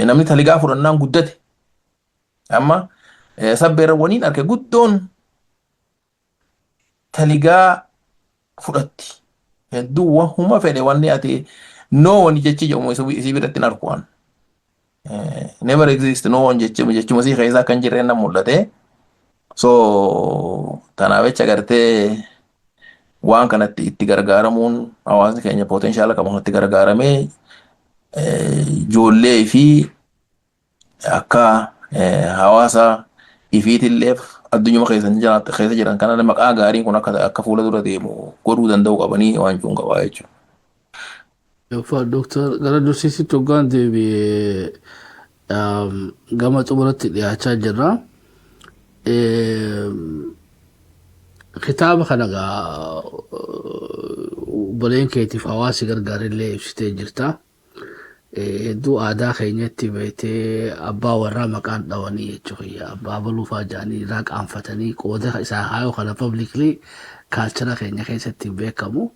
Namni taligaa fudhannaan guddate. Amma sabbeera waniin arge guddoon taligaa fudhatti. Hedduu wahuma fedhe wanni ati no wani jechi jedhamu isii biratti hin argu waan. Never exist no one jechuma isii keessaa kan jireen nan mul'ate. So tanaaf jecha gartee waan kanatti itti gargaaramuun hawaasni keenya potenshaala qabu kanatti gargaaramee ijoollee fi akka hawaasa ifiitillee addunyaa keessa jiran kana maqaa gaariin kun akka fuula dura deemu godhuu danda'u qabanii waan jiruun qabaa jechuudha. Dooktar gara dursiisitti hoggaan deebi'ee gama xumuratti dhiyaachaa jirra. Kitaaba kana obboleen keetiif hawaasi gargaarillee ibsitee jirta. Hedduu aadaa keenyatti beektee abbaa warraa maqaan dhawanii jechuudha. Abbaa baluufaa jedhanii irraa qaanfatanii qooda isaa haayoo kana publicly kaalchara keenya keessatti beekamu.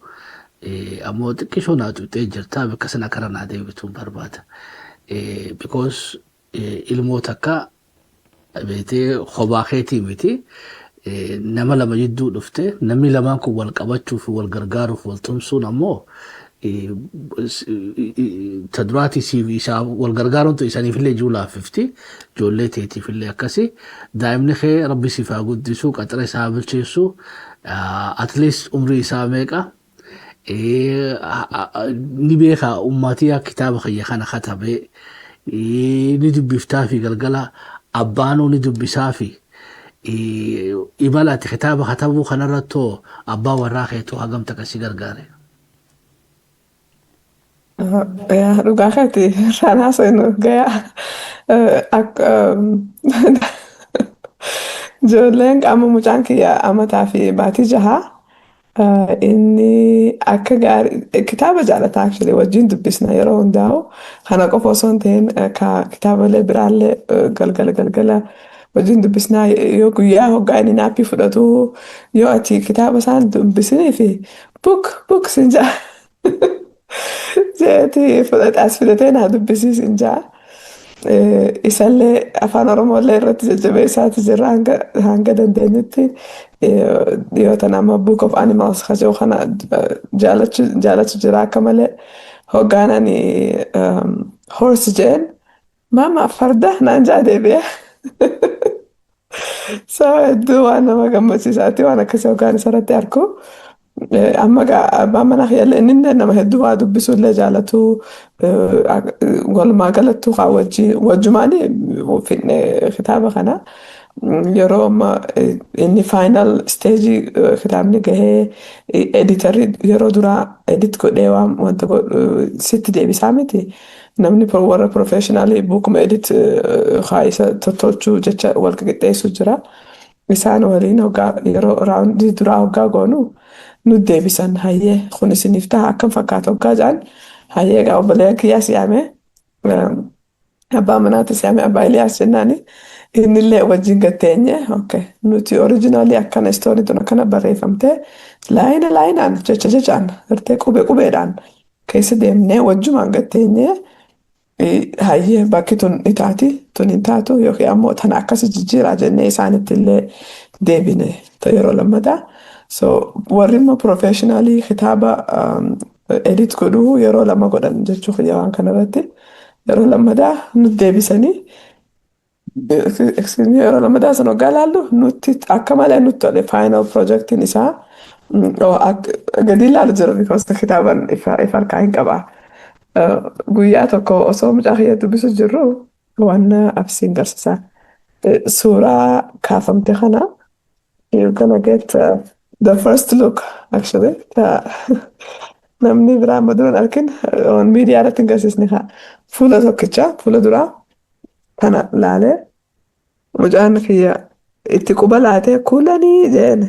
ammoo xiqqishoo naa tuqxee jirtaa bakka sana kara naa deebituun barbaada. Because ilmoota akka beetee kophaa keetii miti nama lama jidduu dhufte namni lamaan kun wal qabachuuf wal gargaaruuf wal tumsuun ammoo taduraati siif isaa wal gargaaruun isaaniifillee juulaafifti ijoollee teetiifillee akkasi daa'imni kee rabbi siif haa guddisuu qaxara isaa bilcheessu at least umrii isaa meeqa ni beeka ummatiyaa kitaaba kiyya kana katabee ni dubbiftaa fi galgala abbaanuu ni dubbisaa fi imala ati kitaaba katabuu kanarrattoo abbaa warraa keetoo hagamta kasi gargaare. Dhugaa keeti ranaa seenu gayaa ijoolleen qaama mucaan kiyya amataa fi baatii jahaa inni akka gaarii kitaaba jaalataa actually wajjin dubbisna yeroo hundaa'u kana qofa osoo hin ta'in kitaabalee biraallee galgala wajjin dubbisnaa yoo guyyaa hoggaa inni naappii fudhatu yoo ati kitaaba isaan dubbisinii fi buk sinjaa jeeti fudhate as fidatee naa dubbisii sinjaa isallee afaan oromollee irratti jajjabeessaati jirra hanga dandeenyutti yoo tanama book of animals kajoo kana jaalachu jira akka malee hoggaan ani horse jeen mama farda naan jaa deebi'e so hedduu waan nama gammachiisaati waan akkasii hoggaan isarratti argu amma abbaan manaa kiyyallee inni nama hedduu waa dubbisuullee jaalatu walumaa galattuu wajjumaanii finne kitaaba kana yeroo amma inni final stage kitaabni gahee editarri yeroo duraa edit godhee waan wanta sitti deebisaa miti namni warra professionally bookuma edit kaayisa tottolchuu jecha wal qixxeessu jira isaan waliin hoggaa yeroo raawundii duraa hoggaa goonu nu deebisan hayyee kun isiniif ta'a akkam fakkaata hoggaa jaan hayyee gaa obboleeyyan kiyyaa siyaame abbaa manaatti siyaame abbaa Iliyaas jennaani innillee wajjin gatteenye nuti originally akkana istoorii tun akkana barreeffamtee laayinaan jechaan irtee qubeedhaan keessa deemnee wajjumaan gatteenye hayyee bakki tun itaati tun hin taatu yookiin ammoo tana akkasi jijjiiraa jennee isaanitti illee deebine yeroo lammataa. So warri immoo professionally kitaaba edit godhuu yeroo lama godhan jechuu kiyya waan kanarratti yeroo lammadaa nuti deebisanii yeroo lammadaa san hoggaa laallu nuti akka malee nutti tole final projectiin isaa gadi ilaalu jira because kitaaban ifa harkaa hin qabaa. Guyyaa tokko osoo mucaa kiyya dubbisu jirru waan absiin garsiisa suuraa kaafamte kana you're gonna get the first look actually namni biraa maduun arkin on media irratti hin garsiisne fuula tokkicha fuula duraa kana laalee mucaan kiyya itti quba laatee kuulanii jeen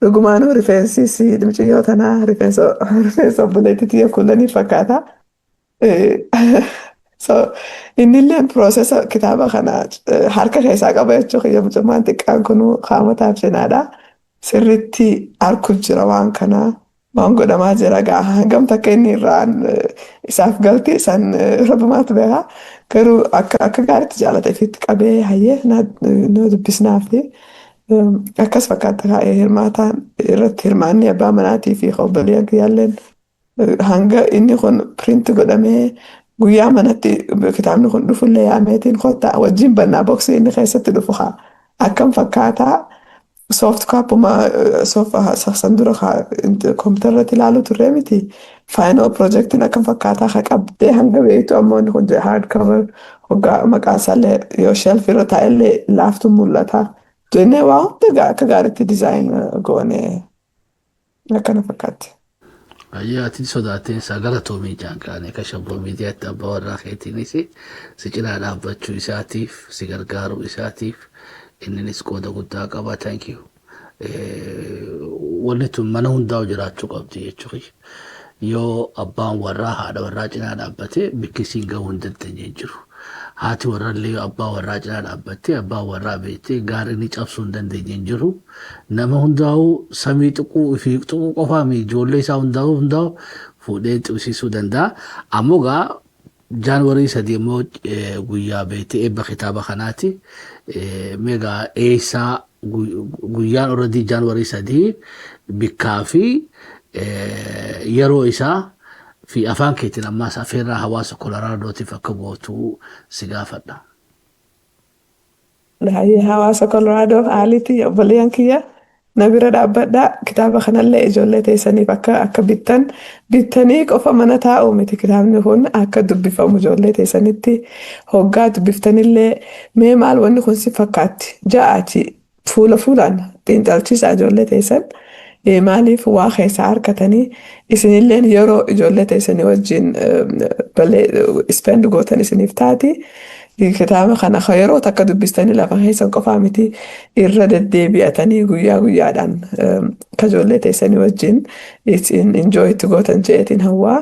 dhugumaanuu rifeensi mucayyoo tanaa rifeensa obboleettii kuulanii fakkaata. So innillee processa kitaaba kana harka keessaa qaba jechuu kiyya mucummaan xiqqaan kunuu qaamataaf cinaadha. Sirriitti arku jira waan kana waan godhamaa jira gaa hangam takka inni irraan isaaf galti isaan rabamaatu beekaa garuu akka gaariitti jaalate ifitti qabee hayyee nu dubbisnaa fi akkas fakkaata hirmaataan irratti hirmaanni abbaa manaatii fi obboleeyyan kiyyaalleen hanga inni kun print godhamee guyyaa manatti kitaabni kun dhufullee yaameetiin kottaa wajjin bannaa boksii inni keessatti dhufu akkam fakkaataa soft copy sandura kompiitarratti ilaaluu turre miti final projectiin akkam fakkaataa qabdee hanga beektu ammoo inni kun hard cover hoggaa maqaasaallee yoo shelf irra taa'ellee laaftu mul'ata jennee waa hunda akka gaariitti diizaayin goone akkana fakkaatti. Ati sodaateen sagala toomii jaanqaanii akka shabboo miidiyaatti abbaa warraa keetiinis si cinaa dhaabbachuu isaatiif si gargaaruu isaatiif inninis qooda guddaa qaba. Thank you. Wanni tun mana hundaa'u jiraachuu qabdi jechuudha. Yoo abbaan warraa haadha warraa cinaa dhaabbate bikkisiin gahuu hin dandeenye jiru. haati warrallee abbaa warraa cinaa dhaabbattee abbaa warraa beektee gaarii ni cabsuu hin dandeenye hin jiru. Nama hundaa'uu samii tuquu fi tuquu qofaa mi ijoollee isaa hundaa'uu fuudhee xibsiisuu danda'a. Ammoo gaa Jaanwarii 3 immoo guyyaa beektee eebba kitaaba kanaati. Meegaa eessaa guyyaan already Jaanwarii 3 bikkaa fi yeroo isaa في أفان كيتين أما سافر حواس كولورادو تفكبوتو سجافنا. لا هي حواس كولورادو عالتي بليان كيا نبير دابدا كتاب خنا اللي إجولة تيسني بكا أكا بيتنيك أو فمنتا أو متى كتاب نهون أكا دب فم إجولة تيسني تي هوجات بيفتني اللي مال وني خنسي فكات جاءتي فولان تنتالتيس إجولة تيسن maaliif waa keessa harkatanii isinilleen yeroo ijoollee isanii wajjin spend gootan isiniif taati kitaaba kana yeroo takka dubbistanii lafa keessa qofaa miti irra deddeebi'atanii guyyaa guyyaadhaan ijoollee isanii wajjin enjoy itti gootan jeetiin hawaa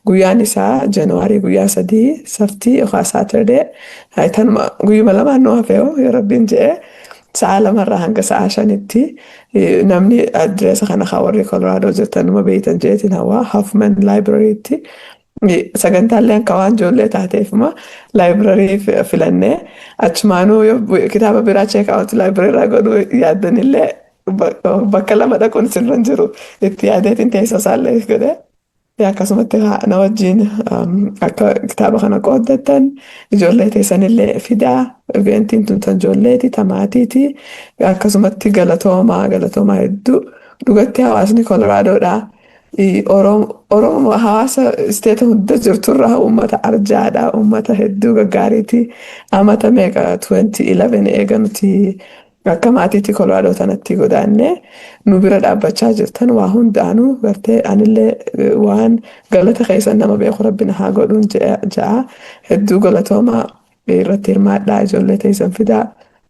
guyyaan isaa Januaarii guyyaa 3 saftii yookaan Saaturdee guyyuma lamaan nu hafeeoo yoo rabbiin jedhee sa'a lamarraa hanga sa'a 5tti namni adreesa kana warri Colorado jirtan numa beeytan jeetiin hawaa Huffman Librarytti sagantaaleen waan ijoollee taateefuma library filannee achumaanuu kitaaba biraa check out library irraa godhuu yaaddanillee bakka lama dhaquun sirran jiru itti yaadeetiin teessoo isaallee godhee akkasumatti na wajjin akka kitaaba kana qooddattan ijoollee teessanillee fidaa eventiin tuntan ijoolleeti tamaatiiti akkasumatti galatoomaa hedduu dhugatti hawaasni Koloraadoodha. Oromoo hawaasa isteeta hunda jirturraa uummata arjaadha uummata hedduu gaggaariiti amata meeqa 2011 eega nuti akka maatiitti Kolorado tanatti godaannee nu bira dhaabbachaa jirtan waa hundaanuu gartee anillee waan galata keessan nama beeku rabbina haa godhuun ja'a hedduu galatoomaa irratti hirmaadhaa ijoollee teessan fidaa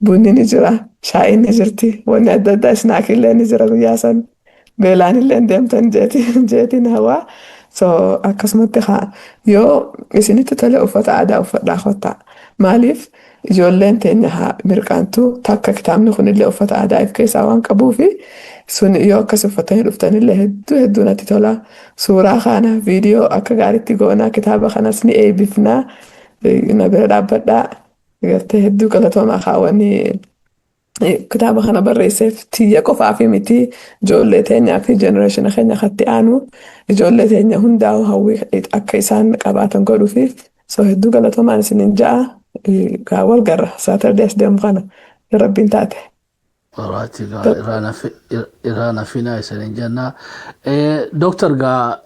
bunni ni jira shaa'iin ni jirti wanni adda addaa snaakillee ni jira guyyaa san beelaanillee deemtan jeetiin hawaa so akkasumatti yoo isinitti tole uffata aadaa uffadhaa kottaa maaliif ijoolleen teenya mirqaantu takka kitaabni kunillee uffata aadaa if keessaa waan qabuufi sun yoo akkas uffatanii dhuftanillee hedduu natti tola suuraa kana viidiyoo akka gaariitti goonaa kitaaba kanas ni eebbifnaa na bira dhaabbadhaa gartee hedduu galatoomaa kaawwanii kitaaba kana barreesseef tiyya qofaa fi miti ijoollee teenyaa fi jenereeshina keenya katti aanu ijoollee teenya hundaa'u hawwii akka isaan qabaatan godhuufi so hedduu galatoomaan isiniin ja'a wal garra Saturdays deemu kana rabbiin taate. Alright, Irana fina isaniin jennaa. Dooktar gaa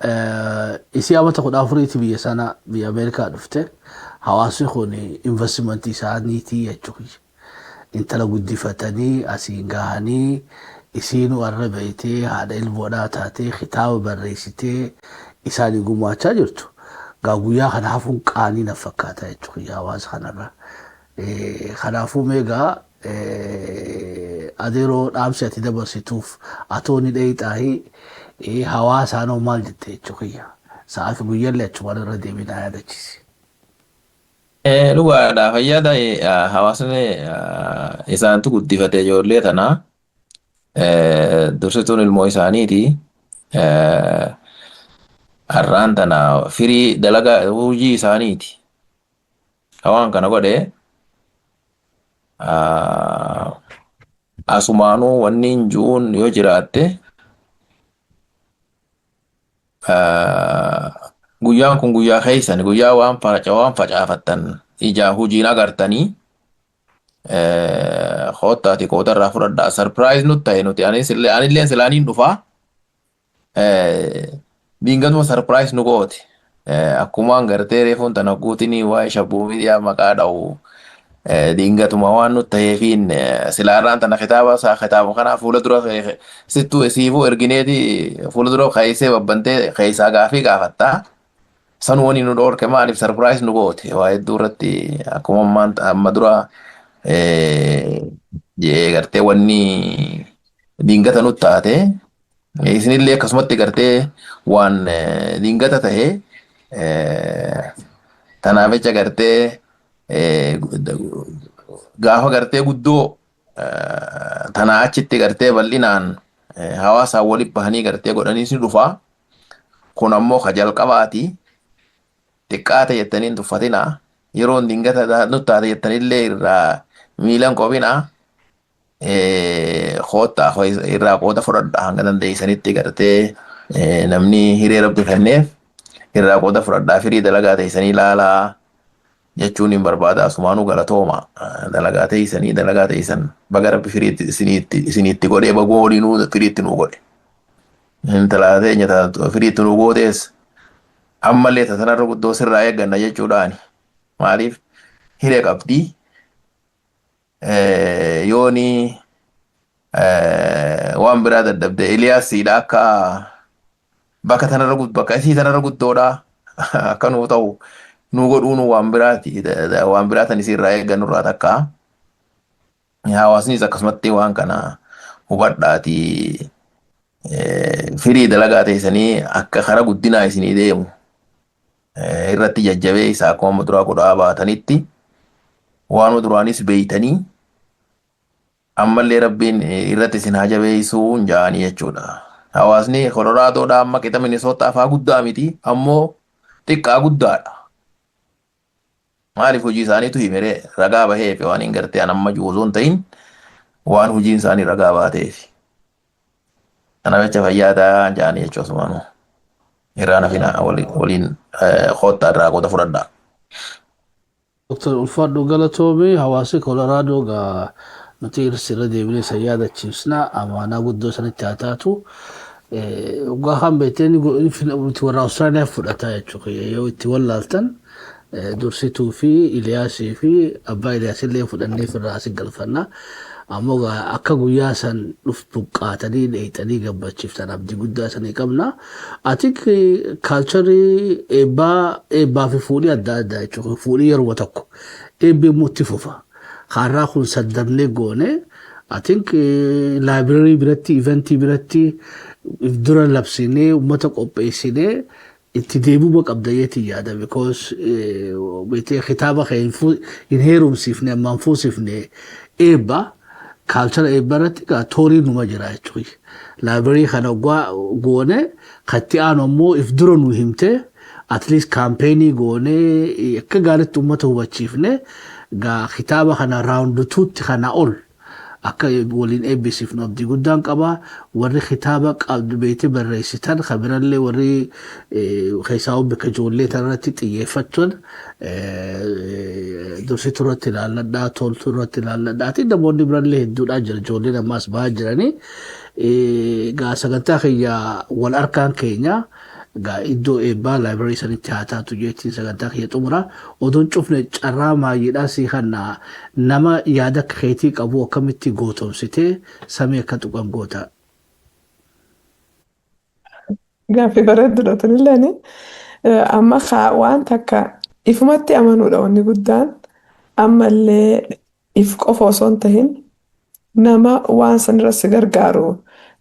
isii amata 14 biyya sana biyya Ameerikaa dhufte hawaasni kun investimentii isaaniitii jechuudha. Intala guddifatanii asiin gahanii isiin warra beeytee haadha ilmoodhaa taatee kitaaba barreessitee isaanii gumaachaa jirtu. Gaa guyyaa kana hafuun qaanii na fakkaata jechuudha hawaasa kanarra. Kanaafuu meegaa adeeroo dhaamsi ati dabarsituuf atooni dheeyxaahii hawaasaanoo maal jette jechuudha. Sa'aafi guyyaallee achumaan irra deebiinaa yaadachiisi. Dhugaadha fayyada hawaasni isaantu guddifate ijoollee tanaa dursituun ilmoo isaaniiti har'aan tana firii dalagaa hojii isaaniiti hawaan kana godhe asumaanuu wanni hin ju'uun yoo jiraatte guyyaan kun guyyaa keessan guyyaa waan facaafattan ijaa hojiin agartanii kootaati kootarraa fudhadhaa surprise nutti ta'e nuti anilleen silaaniin dhufaa diingatuma surprise nu goote akkumaan gartee reefuun tana guutinii waa'ee shabbuu miidiyaa maqaa dha'u diingatuma waan nutti ta'eefiin silaarraan tana kitaaba kanaa fuula dura sittuu siifuu ergineeti fuula dura keessee babbantee keessaa gaafii gaafattaa sanuu wani nu dhoorke maaliif surprise nu goote waa hedduu irratti akkuma amma dura gartee wanni diingata nutti taate isinillee akkasumatti gartee waan diingata ta'e tanaaf jecha gartee gaafa gartee guddoo tanaa achitti gartee bal'inaan hawaasaan walitti bahanii gartee godhaniis ni dhufaa. Kun ammoo ka jalqabaati. Xiqqaa ta'e jettanii hin tuffatinaa. Yeroo dingata nutti taate jettanillee irraa miilan qobinaa. Koottaa irraa qooda fudhadhaa hanga dandeessanitti gartee namni hiree rabbi kenneef irraa qooda fudhadhaa firii dalagaa teessanii ilaalaa jechuun hin barbaada. Asumaanuu galatooma dalagaa teessan baga rabbi firiitti isiniitti godhee bagoo waliinuu firiitti nuu godhe. Intala teenya firiitti nuu gootees ammallee tasanarra guddoo sirraa eegganna jechuudhaani. Maaliif hiree qabdii yooni waan biraa daddabde Eliyaasiidha akka bakka isii tanarra guddoodha akka nuu ta'u nuu godhuun waan biraati. Waan biraa tan isirraa eeggannu irraa takka hawaasnis akkasumatti waan kana hubadhaati. Firii dalagaa teessanii akka karaa guddinaa isinii deemu irratti jajjabee isaa akkuma duraa godhaa baatanitti waan duraanis beeytanii ammallee rabbiin irratti isin haa jabeessuu hin jaanii jechuudha. Hawaasni Koloraadoodhaa amma qixa Minisootaa afaa guddaa miti ammoo xiqqaa guddaadha. Maaliif hojii isaaniitu himere ragaa baheef waan hin gartee amma juuzoon ta'in waan hojiin isaanii ragaa baateef. Kana jecha fayyaadaa jaanii jechuudha asumaanuu. Irraan hafina waliin koottaa irraa qooda fudhadhaa. Dr. Ulfaadhu Galatoomii hawaasi Kolaraadoo gaa nuti sirra deebinee isa yaadachiifna amaanaa guddoo sanitti haa taatu. Ugaa kan beekteen itti warra Awustiraaliyaa fudhataa jechuudha. Yoo itti wallaaltan dursituu fi Iliyaasii fi abbaa Iliyaasillee fudhannee firraa asii galfanna. Ammoo akka guyyaa san buqqaatanii dheeyxanii gammachiiftan abdii guddaa sanii qabna. Ati kaalcharii eebbaa fi fuudhii adda addaa jechuudha. Fuudhii yeroo tokko eebbi immoo itti fufa. Kaarraa kun saddamnee goone ati laabireerii biratti iventii biratti dura labsinee uummata qopheessinee itti deebuu qabdayeetii yaada. Because kitaaba hin heerumsiifne ammaan fuusifne eebba. Kaalchara eebbarratti toorii numa jira jechuudha. Laabireerii kana goone katti aanu ammoo if dura nu himte at least kaampeenii goone akka gaariitti uummata hubachiifne kitaaba kana raawundi tuutti kana ol akka waliin eebbisiifnu abdii guddaan qaba. Warri kitaaba qabdu beekte barreessitan kabirallee warri keessaa bakka ijoollee tanarratti xiyyeeffachuun dursituu irratti ilaalladhaa toltuu irratti ilaalladhaa. Ati namoonni birallee hedduudhaa jira ijoolleen ammaas bahaa jiranii. Sagantaa kiyya wal harkaan keenya iddoo eebbaa laabireerii sanitti haa taatu jechuun sagantaa kiyya xumura. Oduun cufne carraa maayidhaa si kana nama yaada akka keetii qabu akkamitti gootomsitee samii akka tuqan goota. Gaaffii bareeddudha tunillee amma waan takka ifumatti amanuudha wanni guddaan ammallee if qofa osoo hin tahin nama waan sanirra si gargaaru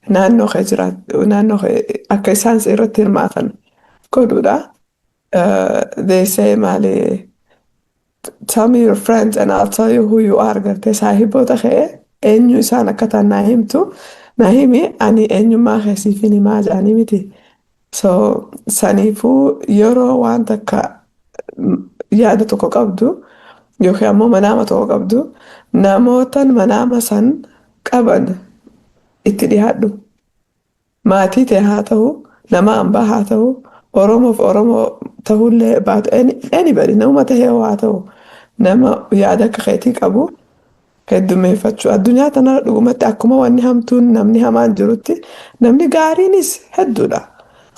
naannoo kee jiraatu naannoo akka isaan irratti hirmaatan godhuudha. They say maali tell me your friends and I'll tell you who you are gartee saahiboota kee eenyu isaan akka ta'an naa himtu naa himi ani eenyummaa kee siif hin himaa jedhanii miti. So saniifuu yeroo waan takka yaada tokko qabdu yookiin ammoo manaama tokko qabdu namootan manaama san qaban itti dhiyaadhu. Maatii ta'e haa ta'u nama hambaa haa ta'u Oromoof Oromoo ta'ullee baatu anybody nama ta'ee haa ta'u nama yaada akka keetii qabu heddumeeffachuu. Addunyaa tana dhugumatti akkuma wanni hamtuun namni hamaan jirutti namni gaariinis hedduudha.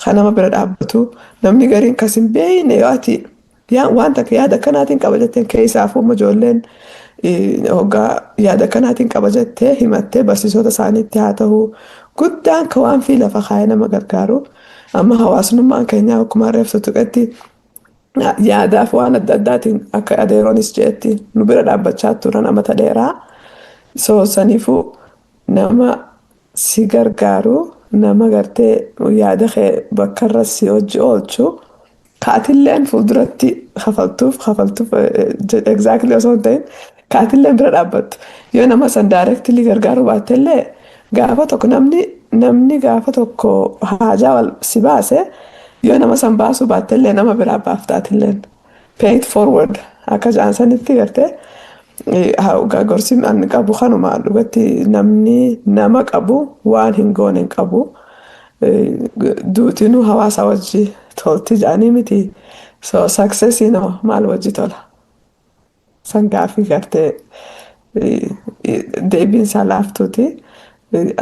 Kan nama bira dhaabbatu namni gariin kas hin beeyne yoo ati waan takka yaada kanaatiin qaba jettee keessaafuu ijoolleen hoggaa yaada kanaatiin qaba jettee himattee barsiisota isaaniitti haa ta'u guddaan ka waan fi lafa kaayee nama gargaaru. Amma hawaasnummaan keenya akkuma reefsa tuqetti yaadaaf waan adda addaatiin akka adeeroonis jeetti nu bira dhaabbachaa turan amata dheeraa. So saniifuu nama si gargaaru nama gartee yaada kee bakka irra si hojii oolchu kaatilleen fuulduratti خفلتوف exactly osoo hin ta'in kaatillee bira dhaabbattu yoo nama san directly gargaaruu baattellee gaafa tokko namni gaafa tokko haajaa wal si baase yoo nama san baasuu baattellee nama biraa baaftaatilleen pay it forward akka jaansanitti gartee gorsi ani qabu kanuma dhugatti namni nama qabu waan hin goone hin qabu duutinuu hawaasa wajji tolti jedhanii miti so successinoo maal wajji tola san gaafii gartee deebiinsaa laaftuuti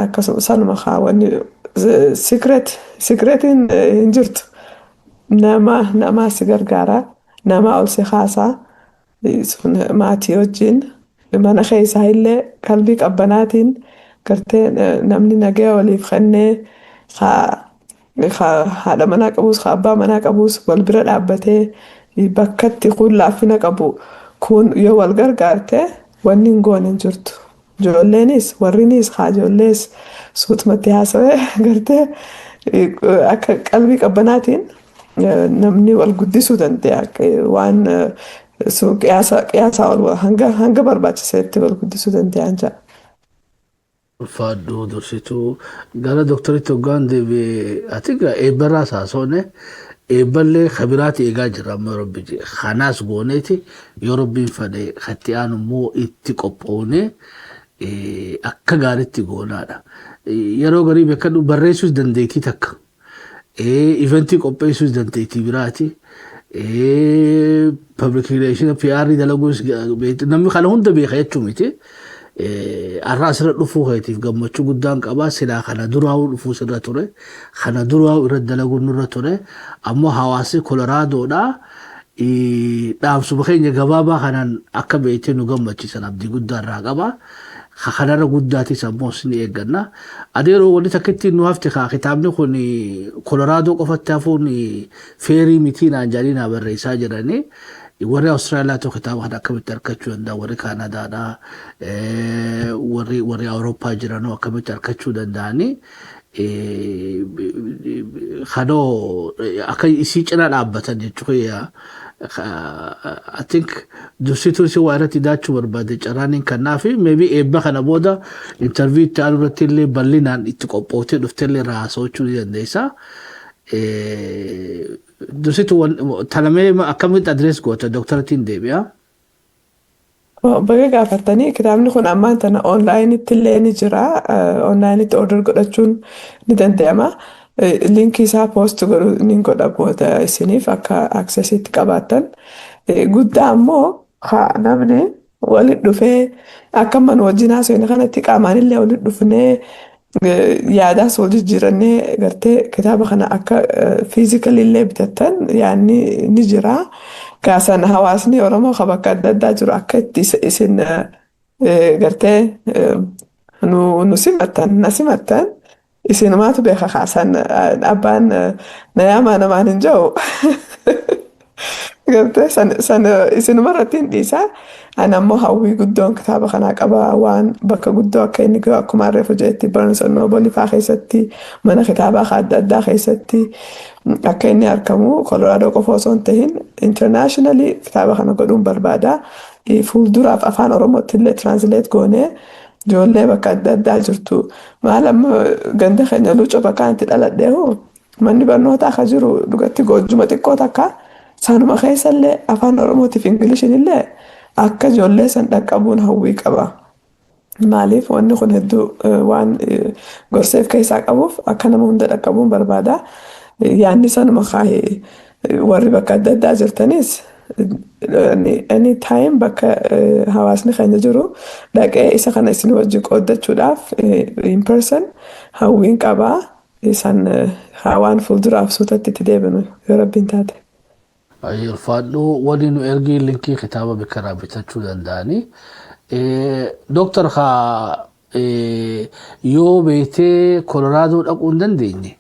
akkasuma sanuma kaawwanni secretiin hin jirtu nama si gargaara nama ol si kaasaa sun maatii wajjin mana keessaa illee qalbii qabbanaatiin gartee namni nagaya waliif kennee haadha manaa qabus abbaa manaa qabus wal bira dhaabbatee bakkatti kun laaffina qabu kun yoo wal gargaarte wanni hin goone hin jirtu ijoolleenis warrinis ijoollees suutumatti haasawee gartee akka qalbii qabbanaatiin namni wal guddisuu danda'a waan sun qiyaasaa ol hanga barbaachiseetti wal guddisuu danda'an jedha. Ulfaadhu dursituu gara doktaritti hoggaan deebi'ee ati eebbarraa saasoone eebballee kabiraati eegaa jira amma rabbi jee kanaas gooneeti yoo rabbiin fedhe katti aanu immoo itti qophoone akka gaariitti goonaadha. Yeroo garii beekadhu barreessuus dandeettii takka eventii qopheessuus dandeettii biraati. Public relation PR dalaguus namni kana hunda beeka jechuun miti. Arraa asirra dhufuu keetiif gammachuu guddaan qabaa silaa kana duraa'uu dhufuu sirra ture kana duraa'uu irra dalaguun nurra ture ammoo hawaasi koloraadoodhaa dhaamsuma keenya gabaabaa kanaan akka beekte nu gammachiisan abdii guddaa irraa qabaa kanarra guddaatis ammoo ni eegganna adeeroo wanti takkitti nu hafte kitaabni kun kolораadoo qofatti hafuun feerii mitii naan jedhanii naa barreessaa jiranii warri Austraaliyaa tokko kitaaba kana akkamitti argachuu danda'a warri Kaanaadaadhaa warri Awurooppaa jiranoo akkamitti argachuu danda'anii kanoo akka isii cina dhaabbatan jechuudha. I think dursituu si waa irratti daachuu barbaade carraaniin kannaafi maybe eebba kana booda interview itti aanu irratti illee bal'inaan itti qophootee dhufteellee irraa haasa'achuu ni dandeessa. Dursituu talamee akkamitti adrees goota doktaratiin deebi'a. Baga gaafatanii kitaabni kun ammaan tana onlaayinitti illee ni jira. Onlaayinitti order godhachuun ni danda'ama. Linkii isaa poost godhuu ni godha booda isiniif akka aksesiitti qabaattan. Guddaa ammoo namni walitti dhufee akka mana wajjin haasofne kanatti qaamaan illee walitti dhufnee yaadaas wal jijjiirannee gartee kitaaba kana akka fiizikali illee bitattan yaadni ni jira. Kaasan hawaasni Oromoo bakka adda addaa jiru akka itti isin gartee nu simattan isinumaatu beeka kaasan abbaan nayaamaa namaan hin jiru. Gartee san isinuma irratti hin dhiisaa. Ani ammoo hawwii guddoon kitaaba kanaa qaba waan bakka guddoo akka inni gahu akkuma reefu jeetti Barnes and Noble faa keessatti mana kitaabaa adda addaa keessatti akka inni argamu Kolooraadoo qofa osoo hin ta'in internationally kitaaba kana godhuun barbaada. Fuulduraaf afaan Oromootti illee translate goonee ijoollee bakka adda addaa jirtu. Maal amma ganda keenya Luucoo bakka itti dhaladheehu manni barnootaa akka jiru dhugatti goojjuma xiqqoo takka saanuma keessallee afaan Oromootiif Ingiliishiin illee akka ijoollee san dhaqqabuun hawwii qaba. Maaliif wanni kun hedduu waan gorseef keessaa qabuuf akka nama hunda dhaqqabuun barbaada. Yaanni sanuma kaa'ee warri bakka adda addaa jirtanis anytime bakka hawaasni keenya jiru dhaqee isa kana isin wajjin qooddachuudhaaf in person hawwiin qabaa. Isan hawaan fuulduraaf suutatti itti deebinu yoo rabbiin taate. Ulfaadhu wali nu ergii linkii kitaaba bikkaraa bitachuu danda'anii. Dooktar yoo beektee Kolooraadoo dhaquu hin dandeenye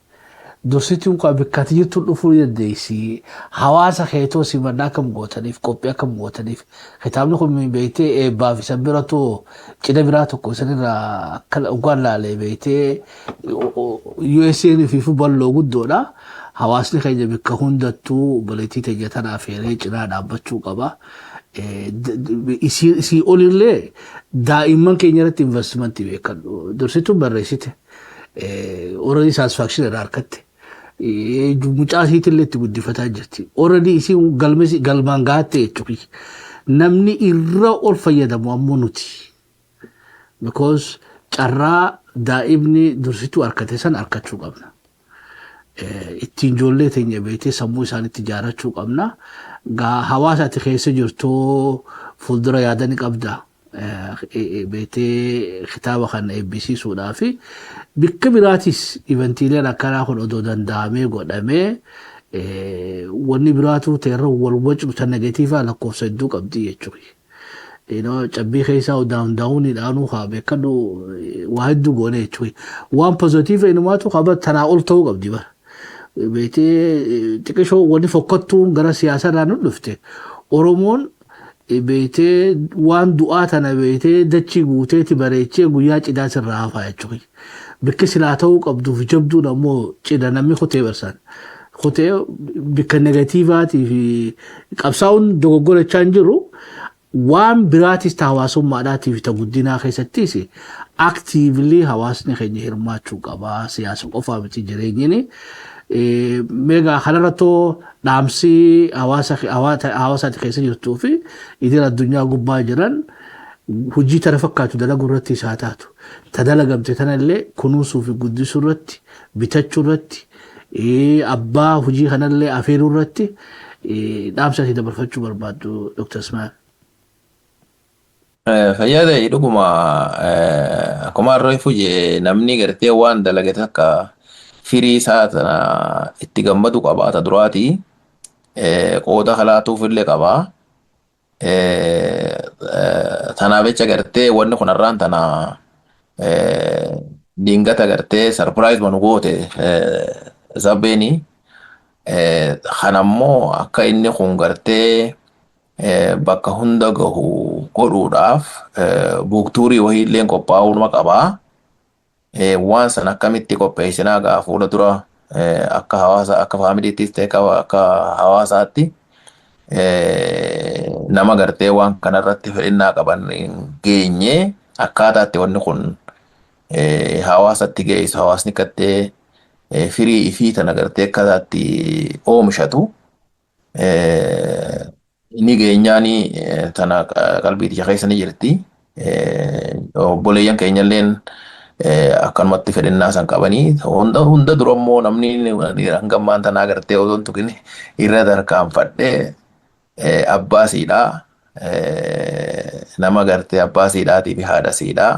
dursituun kun bikkatti jirtu dhufuu dandeessi. Hawaasa keetoo simannaa akkam gootaniif qophii akkam gootaniif kitaabni kun beektee eebbaaf isa biratu cidha biraa tokko sanirraa akka ugaan laalee beektee USA'n fi bal'oo guddoodha. hawaasni keenya bakka hundattuu obboleettii teenya tana afeeree cinaa dhaabbachuu qaba. Isii olillee daa'imman keenya irratti investimentii beekadhu. Dursituun barreessite. Already satisfaction irraa harkatte. Mucaa isiitillee itti guddifataa jirti. Already isii galmaan gaatte jechuudha. Namni irra ol fayyadamu ammoo nuti. Because carraa daa'imni dursituu harkate san harkachuu qabna. Ittiin ijoollee teenya beekee sammuu isaaniitti ijaarrachuu qabna. Hawaasa ati keessa jirtu fuuldura yaada ni qabda. Beekee kitaaba kana eebbisiisuudhaa fi bakka biraatis ivantiileen akkanaa kun odoo danda'amee godhamee wanni biraatu teerra wal wacu tan negatiivaa lakkoofsa hedduu qabdi jechuudha. Cabbii keessaa hundaa'uunidhaanuu haa beekadhu waa hedduu goone jechuudha. Waan pozitiiva inumaatu qaba tanaa ol ta'uu qabdi bara. Beekee xiqqishoo wanni fokkattuun gara siyaasaadhaan nu dhufte. Oromoon beekee waan du'aa tana beekee dachii guuteeti bareechee guyyaa cidhaa sirraa hafaa jechuudha. Bakki silaa ta'uu qabduuf jabduun ammoo cidha namni kutee barsan. Kutee bakka negatiivaatii fi qabsaa'uun dogoggorachaa hin jiru. Waan biraatis hawaasummaadhaatiif ta guddinaa keessattis aktiivlii hawaasni keenya hirmaachuu qaba. Siyaasa qofaa miti jireenyini. Meegaa kanarrattoo dhaamsii hawaasaati keessa jirtuu fi idil addunyaa gubbaa jiran hojii tana fakkaatu dalaguu irratti isaa taatu. Ta dalagamte tanallee kunuunsuu fi guddisuu irratti bitachuu irratti abbaa hojii kanallee afeeruu irratti dhaamsa itti dabarfachuu barbaaddu Dr. Ismail. Fayyaada dhuguma akkuma reefu namni gartee waan dalagate akka firii isaa tana itti gammadu qabaata duraati. Qooda kalaatuuf illee qabaa. Tanaaf jecha gartee wanni kunarraan tana dingata gartee sarpiraayiz manu goote sabbeeni. Kanammoo akka inni kun gartee bakka hunda gahu godhuudhaaf buuktuurii wayii illee qophaa'uuma qabaa. Waan san akkamitti qopheessinaa gaa fuula dura akka hawaasa akka faamiliittis ta'e akka hawaasaatti nama gartee waan kanarratti fedhinnaa qaban geenye akkaataatti wanni kun hawaasatti geessu hawaasni kattee firii ifii tana gartee akkataatti oomishatu inni geenyaani tana qalbii keessa ni jirti. Obboleeyyan keenyalleen akkanumatti fedhinnaa san qabanii hunda dura immoo namni hangammaan tanaa gartee otoon tuqin irra tarkaanfadhee abbaa siidhaa nama gartee abbaa siidhaatii fi haadha siidhaa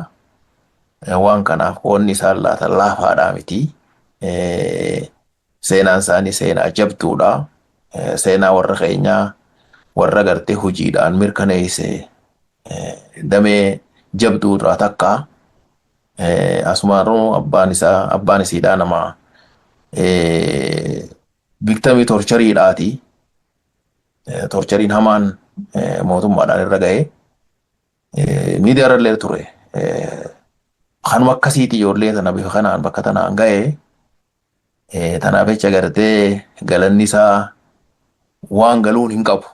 waan kanaaf qoonni isaan laatan laafaadhaa miti. Seenaan isaanii seenaa jabduudha. Seenaa warra keenyaa warra gartee hojiidhaan mirkaneesse damee jabduudhaa takka. Asumaanuu abbaan isiidhaa nama biktamii torchariidhaati. Torchariin hamaan mootummaadhaan irra ga'e. Miidiyaarra ture. Kanuma akkasiiti ijoollee tana bifa kanaan bakka tanaan ga'e. Tanaaf jecha gartee galanni isaa waan galuun hin qabu.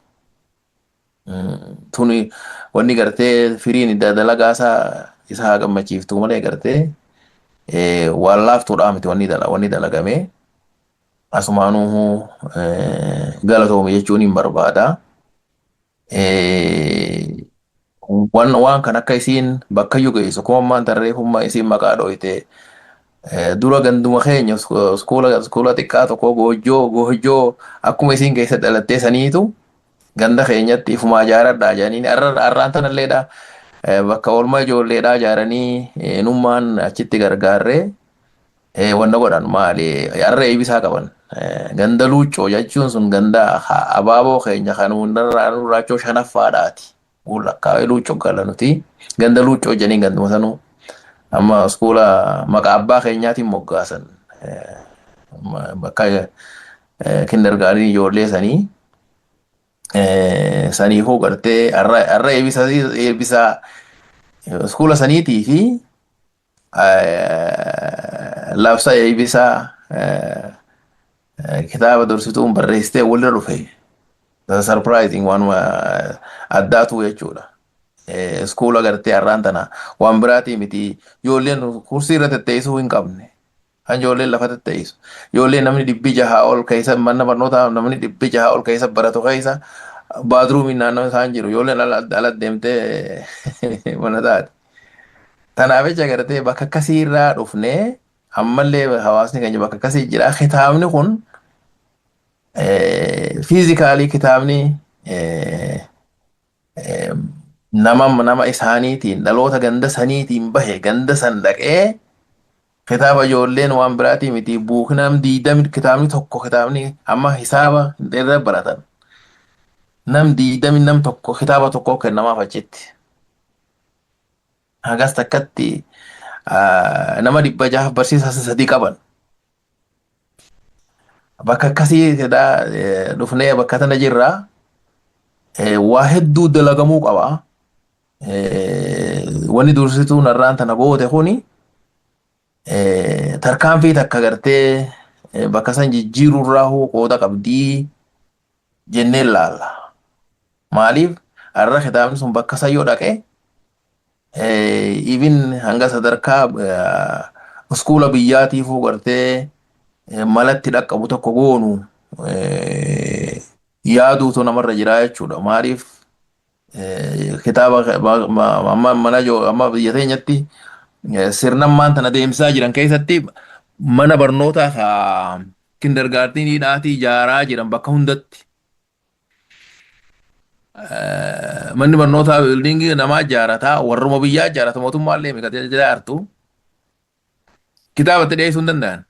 Tuni wanni gartee firiin dalagaa isaa gammachiiftuu malee gartee waan laaftuudhaa miti wanni dalagame. Asumaanuu galatoome jechuun hin barbaada. Waan kan akka isiin bakkayyuu geessu kuma ammaan tarreeffummaa isiin maqaa dhooyte dura ganduma keenya iskuula xiqqaa tokko goojjoo akkuma isiin keessa dhalattee saniitu ganda keenyatti ifumaa jaaradhaa jedhanii arraan tanalleedha. Bakka oolmaa ijoolleedhaa ijaaranii nummaan achitti gargaarree wanna godhan maali har'a eebisaa qaban. Ganda luuccoo jechuun sun ganda abaaboo keenya kan hundarraa nurraachoo shanaffaadhaati. Lakkaa'ee luuccoo gala nuti ganda luuccoo jedhanii ganduma sanuu amma iskuula maqaa abbaa keenyaatiin moggaasan bakka kindergaartanii ijoollee sanii saniifuu gartee har'a eebisaa iskuula saniitii fi labsa eebisaa kitaaba dursituun barreessitee walirra dhufe. Surprising waan addaatu jechuudha. Iskuula gartee har'aan tana waan biraatii miti. Ijoolleen kursii irra tetteessuu hin qabne. Kan ijoolleen lafa tetteessu. Ijoolleen namni dhibbi jahaa ol keessa mana barnootaa namni dhibbi jahaa ol keessa baratu keessa baatruumiin naannoo isaan jiru. Ijoolleen ala deemtee mana taate. Tanaaf jecha gartee bakka akkasii irraa dhufnee ammallee hawaasni keenya bakka akkasii jira. Kitaabni kun fiizikaalii kitaabni nama isaaniitiin dhaloota ganda saniitiin bahe ganda san dhaqee kitaaba ijoolleen waan biraatii miti buuknam diidami kitaabni tokko kitaabni amma hisaaba irra baratan nam diidami nam tokko kitaaba tokko kennamaaf achitti hagas takkatti nama 600 barsiisa sadii qaban bakka akkasii dhufnee bakka tana jirra waa hedduu dalagamuu qaba. Wanni dursituun har'aan tana goote kuni tarkaanfii takka gartee bakka san jijjiirurraa qooda qabdii jennee laalla. Maaliif har'a kitaabni sun bakka san yoo dhaqe even hanga sadarkaa iskuula biyyaatiifuu gartee malatti dhaqqabu tokko goonu yaaduutu namarra jira jechuudha. Maaliif kitaaba amma biyya teenyatti sirnammaan tana deemsaa jiran keessatti mana barnootaa kindergaartiniidhaatii ijaaraa jiran bakka hundatti. Manni barnootaa biildingii namaa ijaarataa warruma biyyaa ijaarata mootummaallee miidhagina artu kitaabatti dhiyeessuu hin danda'an.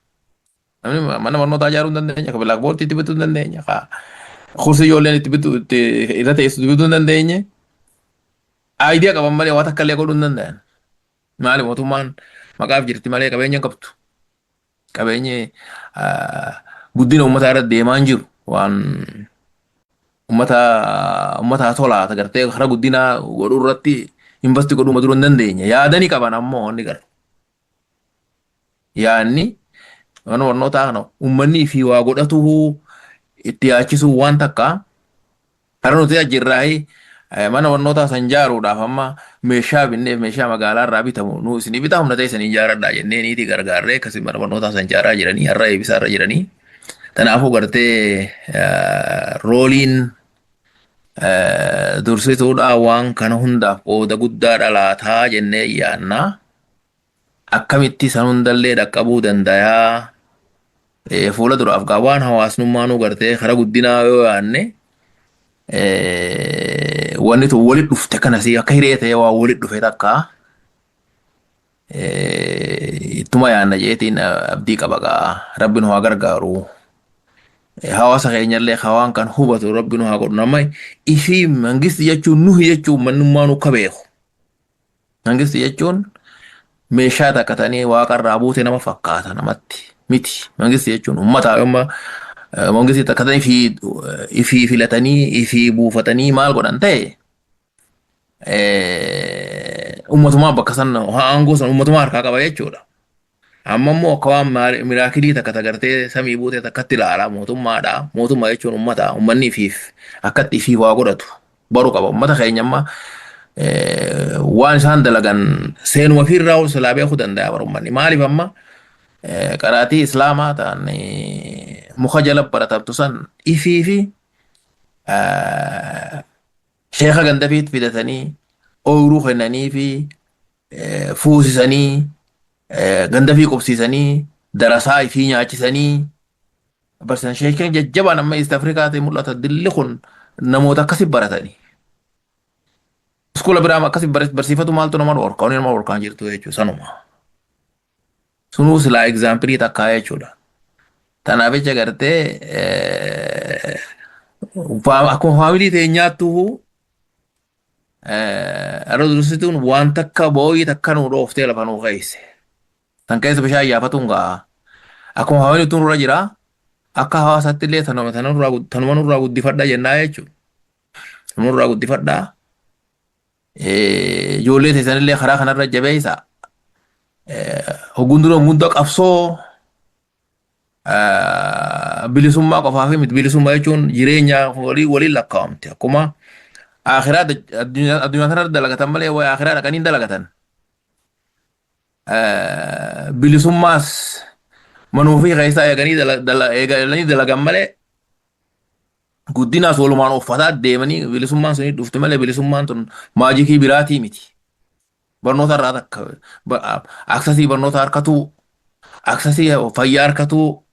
Namni mana barnootaa ijaaruu hin dandeenya, bilaakboortii itti bituu hin dandeenya, kursii ijoolleen itti bituu irra teessu bituu hin dandeenye. Aayidiyaa qaban malee waan takka illee godhuu hin danda'an. Maali mootummaan maqaaf jirti malee qabeenya hin qabdu. Qabeenyi guddina uummataa irratti deemaa hin jiru waan uummataa tolaa agartee karaa guddinaa godhuu irratti investi godhuu maduruu hin dandeenye. Yaadanii qaban ammoo inni gara. Yaadni mana barnootaa kana uummanni fi waa godhatu itti yaachisuu waan takka karaa nuti ajjirraa mana barnootaa san ijaaruudhaaf amma meeshaa binneef meeshaa magaalaa irraa bitamu nu isin bitaa humna ta'e isin ijaaradhaa jennee niitii gargaarree akkasii mana barnootaa san ijaaraa jiranii har'a eebisaa irra jiranii. Kanaafuu gartee rooliin dursituudhaa waan kana hundaaf qooda guddaa dhalaataa jennee yaannaa. Akkamitti san hundallee dhaqqabuu dandayaa fuula duraaf gaa waan hawaasnummaanuu gartee karaa guddinaa yoo yaanne wanni tun walit dhufte kanasii akka hiree ta'e waa walit dhufe takka ittuma yaanna jeetiin abdii qaba gaa rabbi nu haa gargaaru. Hawaasa keenyallee hawaan kan hubatu rabbi nu haa godhu nama ifii mangisti jechuun nuhi jechuun mannummaanuu akka beeku. Mangisti jechuun meeshaa takka ta'anii waaqarraa buute nama fakkaata namatti miti. Mangisti jechuun uummataa yommuu mangisti takka ta'anii ifii filatanii ifii buufatanii maal godhan ta'e ummatumaa bakka san aangoo san ummatumaa harkaa qaba jechuudha. Amma immoo akka waan miraakilii takka tagartee samii buutee takkatti ilaala mootummaadha. Mootummaa jechuun ummata ummanni ifiif akkatti ifii waa godhatu baruu qaba. Ummata keenya amma waan isaan dalagan seenuma fiirraa ol silaa beekuu danda'a bara ummanni. Maaliif amma qaraatii islaamaa ta'an muka jala baratabtu san ifii fi sheeka gandafiit fidatanii ooyiruu kennanii fi fuusisanii gandafii qubsiisanii darasaa ifii nyaachisanii barsiisan sheekeen jajjabaan amma East Afrikaatti mul'ata dilli kun namoota akkasii baratanii. Iskoola biraa akkasii barsiifatu maaltu nama dhorka waan nama dhorkaan jirtu jechuudha sanuma. Sunuu silaa egzaampilii takkaa jechuudha. Tanaaf jecha gartee akkuma faamilii teenyaattuu yeroo dursituun waan takka boo'ii takka nuu dhooftee lafa nuu keeyse. Tan keessa bishaan yaafatuun gaa akkuma faamilii tun irra jira akka hawaasaatti illee tanuma nurraa guddifadhaa jennaa jechuudha. Tanuma nurraa guddifadhaa. Ijoollee teessanillee karaa kanarra jabeessa. Hogundura hunda qabsoo bilisummaa qofaa fi miti bilisummaa jechuun jireenya waliin lakkaa'amte akkuma akhiraa addunyaa kanarra dalagatan malee waa akhiraa dhaqanii dalagatan. Bilisummaas manuu fi keessaa eeganii dalagan malee guddinaas walumaan uffataa deemanii bilisummaan suni dhufte malee bilisummaan tun maajikii biraatii miti. Barnoota irraa takka aksasii barnoota harkatuu aksasii fayyaa harkatuu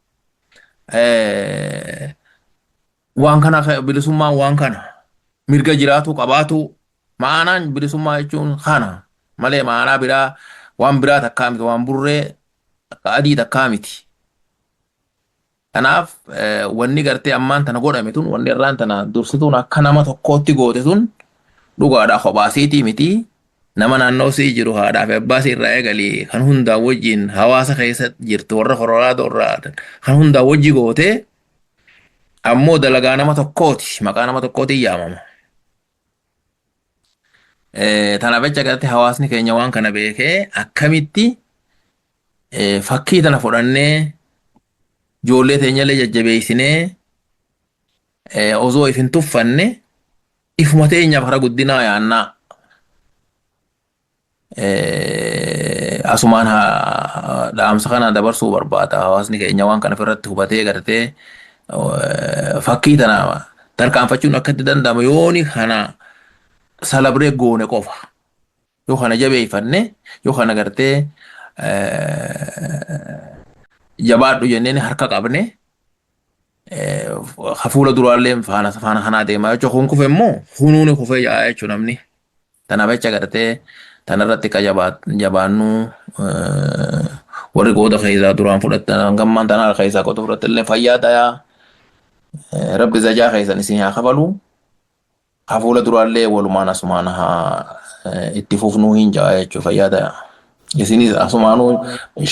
waan kana bilisummaan waan kana mirga jiraatu qabaatu ma'anaan bilisummaa jechuun kana malee ma'anaa biraa waan biraa takkaa miti waan burree adii takkaa miti. Kanaaf wanni gartee ammaan tana godhame tun wanni irraan tana dursituun akka nama tokkootti goote tun dhugaadhaa kophaasiitii miti. Nama naannoo sii jiru haadhaa fi abbaa sii irraa eegalee kan hundaa wajjin hawaasa keessa jirtu warra Koloraadoo irraa kan hundaa wajji goote ammoo dalagaa nama tokkooti maqaa nama tokkootiin yaamama. Tanaaf jecha gartee hawaasni keenya waan kana beekee akkamitti fakkii tana fudhannee ijoollee teenyallee jajjabeessinee osoo if hin tuffanne ifuma teenyaaf hara guddinaa yaannaa. Asumaan dhaamsa kana dabarsuu barbaada hawaasni keenya waan kana irratti hubatee gartee fakkii tana tarkaanfachuun akka itti danda'amu yooni kana salabree goone qofa yoo kana jabeeffanne yoo kana gartee jabaadhu jenneen harka qabne hafuula duraallee faana kanaa deemaa jechuun kun kufe immoo hunuuni kufee jaa jechuun namni tanaaf jecha gartee tanarratti ka jabaannu warri qooda keessaa duraan fudhatan gammaan tanaa keessaa qooda fudhatillee fayyaa tayaa rabbi zajaa keessan isin haa kafalu hafuula duraallee walumaan asumaan haa itti fufnuu hin jaa jechuun fayyaa tayaa isinis asumaanuu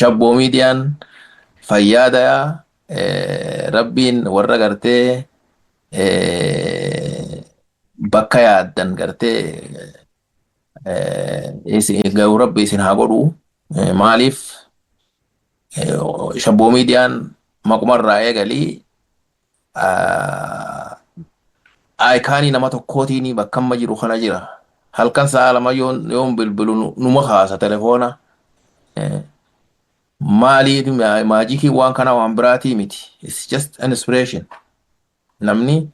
shabboo miidiyaan fayyaa tayaa rabbiin warra gartee bakka yaaddan gartee ga'u rabbi isin haa godhu maaliif shabboo miidiyaan maqumarraa eegalii aayikaanii nama tokkootiin bakka amma jiru kana jira halkan sa'a lama yoon bilbilu numa kaasa telefoona maaliif maajikii waan kana waan biraatii miti it's just an inspiration namni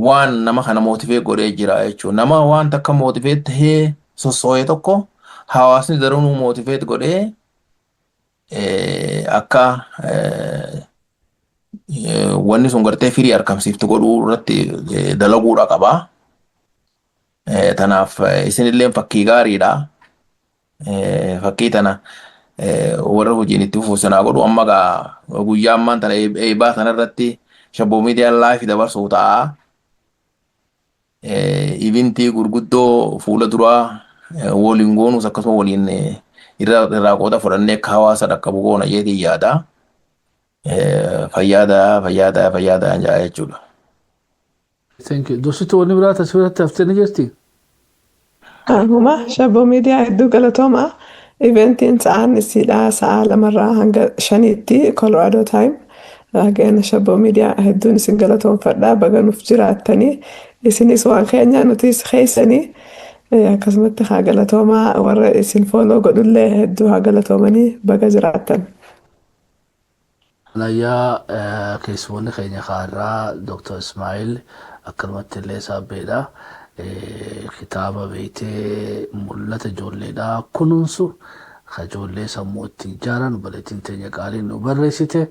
waan nama kana motivate godhee jira jechuun nama waan takka motivate tahee sossoo'ee tokko hawaasni daranuu motivate godhee akka wanni sun gartee firii argamsiiftu godhuu irratti dalaguudha qaba. Tanaaf isinillee fakkii gaariidha. Fakkii tana warra hojiin itti fufuusanaa godhu amma guyyaa ammaan tana eebaa sanarratti shabboo miidiyaan laayif dabarsuu ta'a. Ivintii gurguddoo fuula duraa waliin goonuus akkasuma waliin irraa qooda fudhannee akka hawaasa dhaqqabu goona jeetiin yaada. Fayyaada jaa jechuudha. Thank you. Dursituu wanni biraata asirratti haftee ni jirti? Huma shabboo miidiyaa hedduu galatooma. Eventiin sa'aan isiidhaa sa'a 2 hanga 5tti Colorado time. Raageen shabboo miidiyaa hedduun isin galatoonfadhaa baga nuuf jiraattanii isinis waan keenya nutis keessanii akkasumatti haa galatoomaa warra isin fooloo godhullee hedduu haa galatoomanii baga jiraattan. Nayyaa keessummoonni keenya kaarraa Dr. Ismail akkanumatti illee saabbeedha. Kitaaba beeytee mul'ata ijoolleedhaa kunuunsu ijoollee sammuu ittiin ijaaran baleettiin teenya qaaliin nu barreessite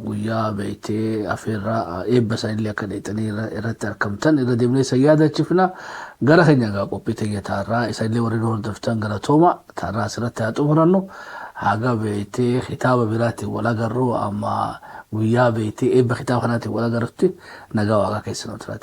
guyyaa beeytee afeerraa eebba isaanillee akka dheexanii irratti argamtan irra deemnee isa yaadachiifna gara keenya qophii teenya taarraa isaanillee warri hordoftan galatooma taarraa asirratti haa xumurannu haga beeytee kitaaba biraatiin wal agarru amma guyyaa beeytee eebba kitaaba kanaatiin wal agarrutti nagaa waaqa keessanuu tura.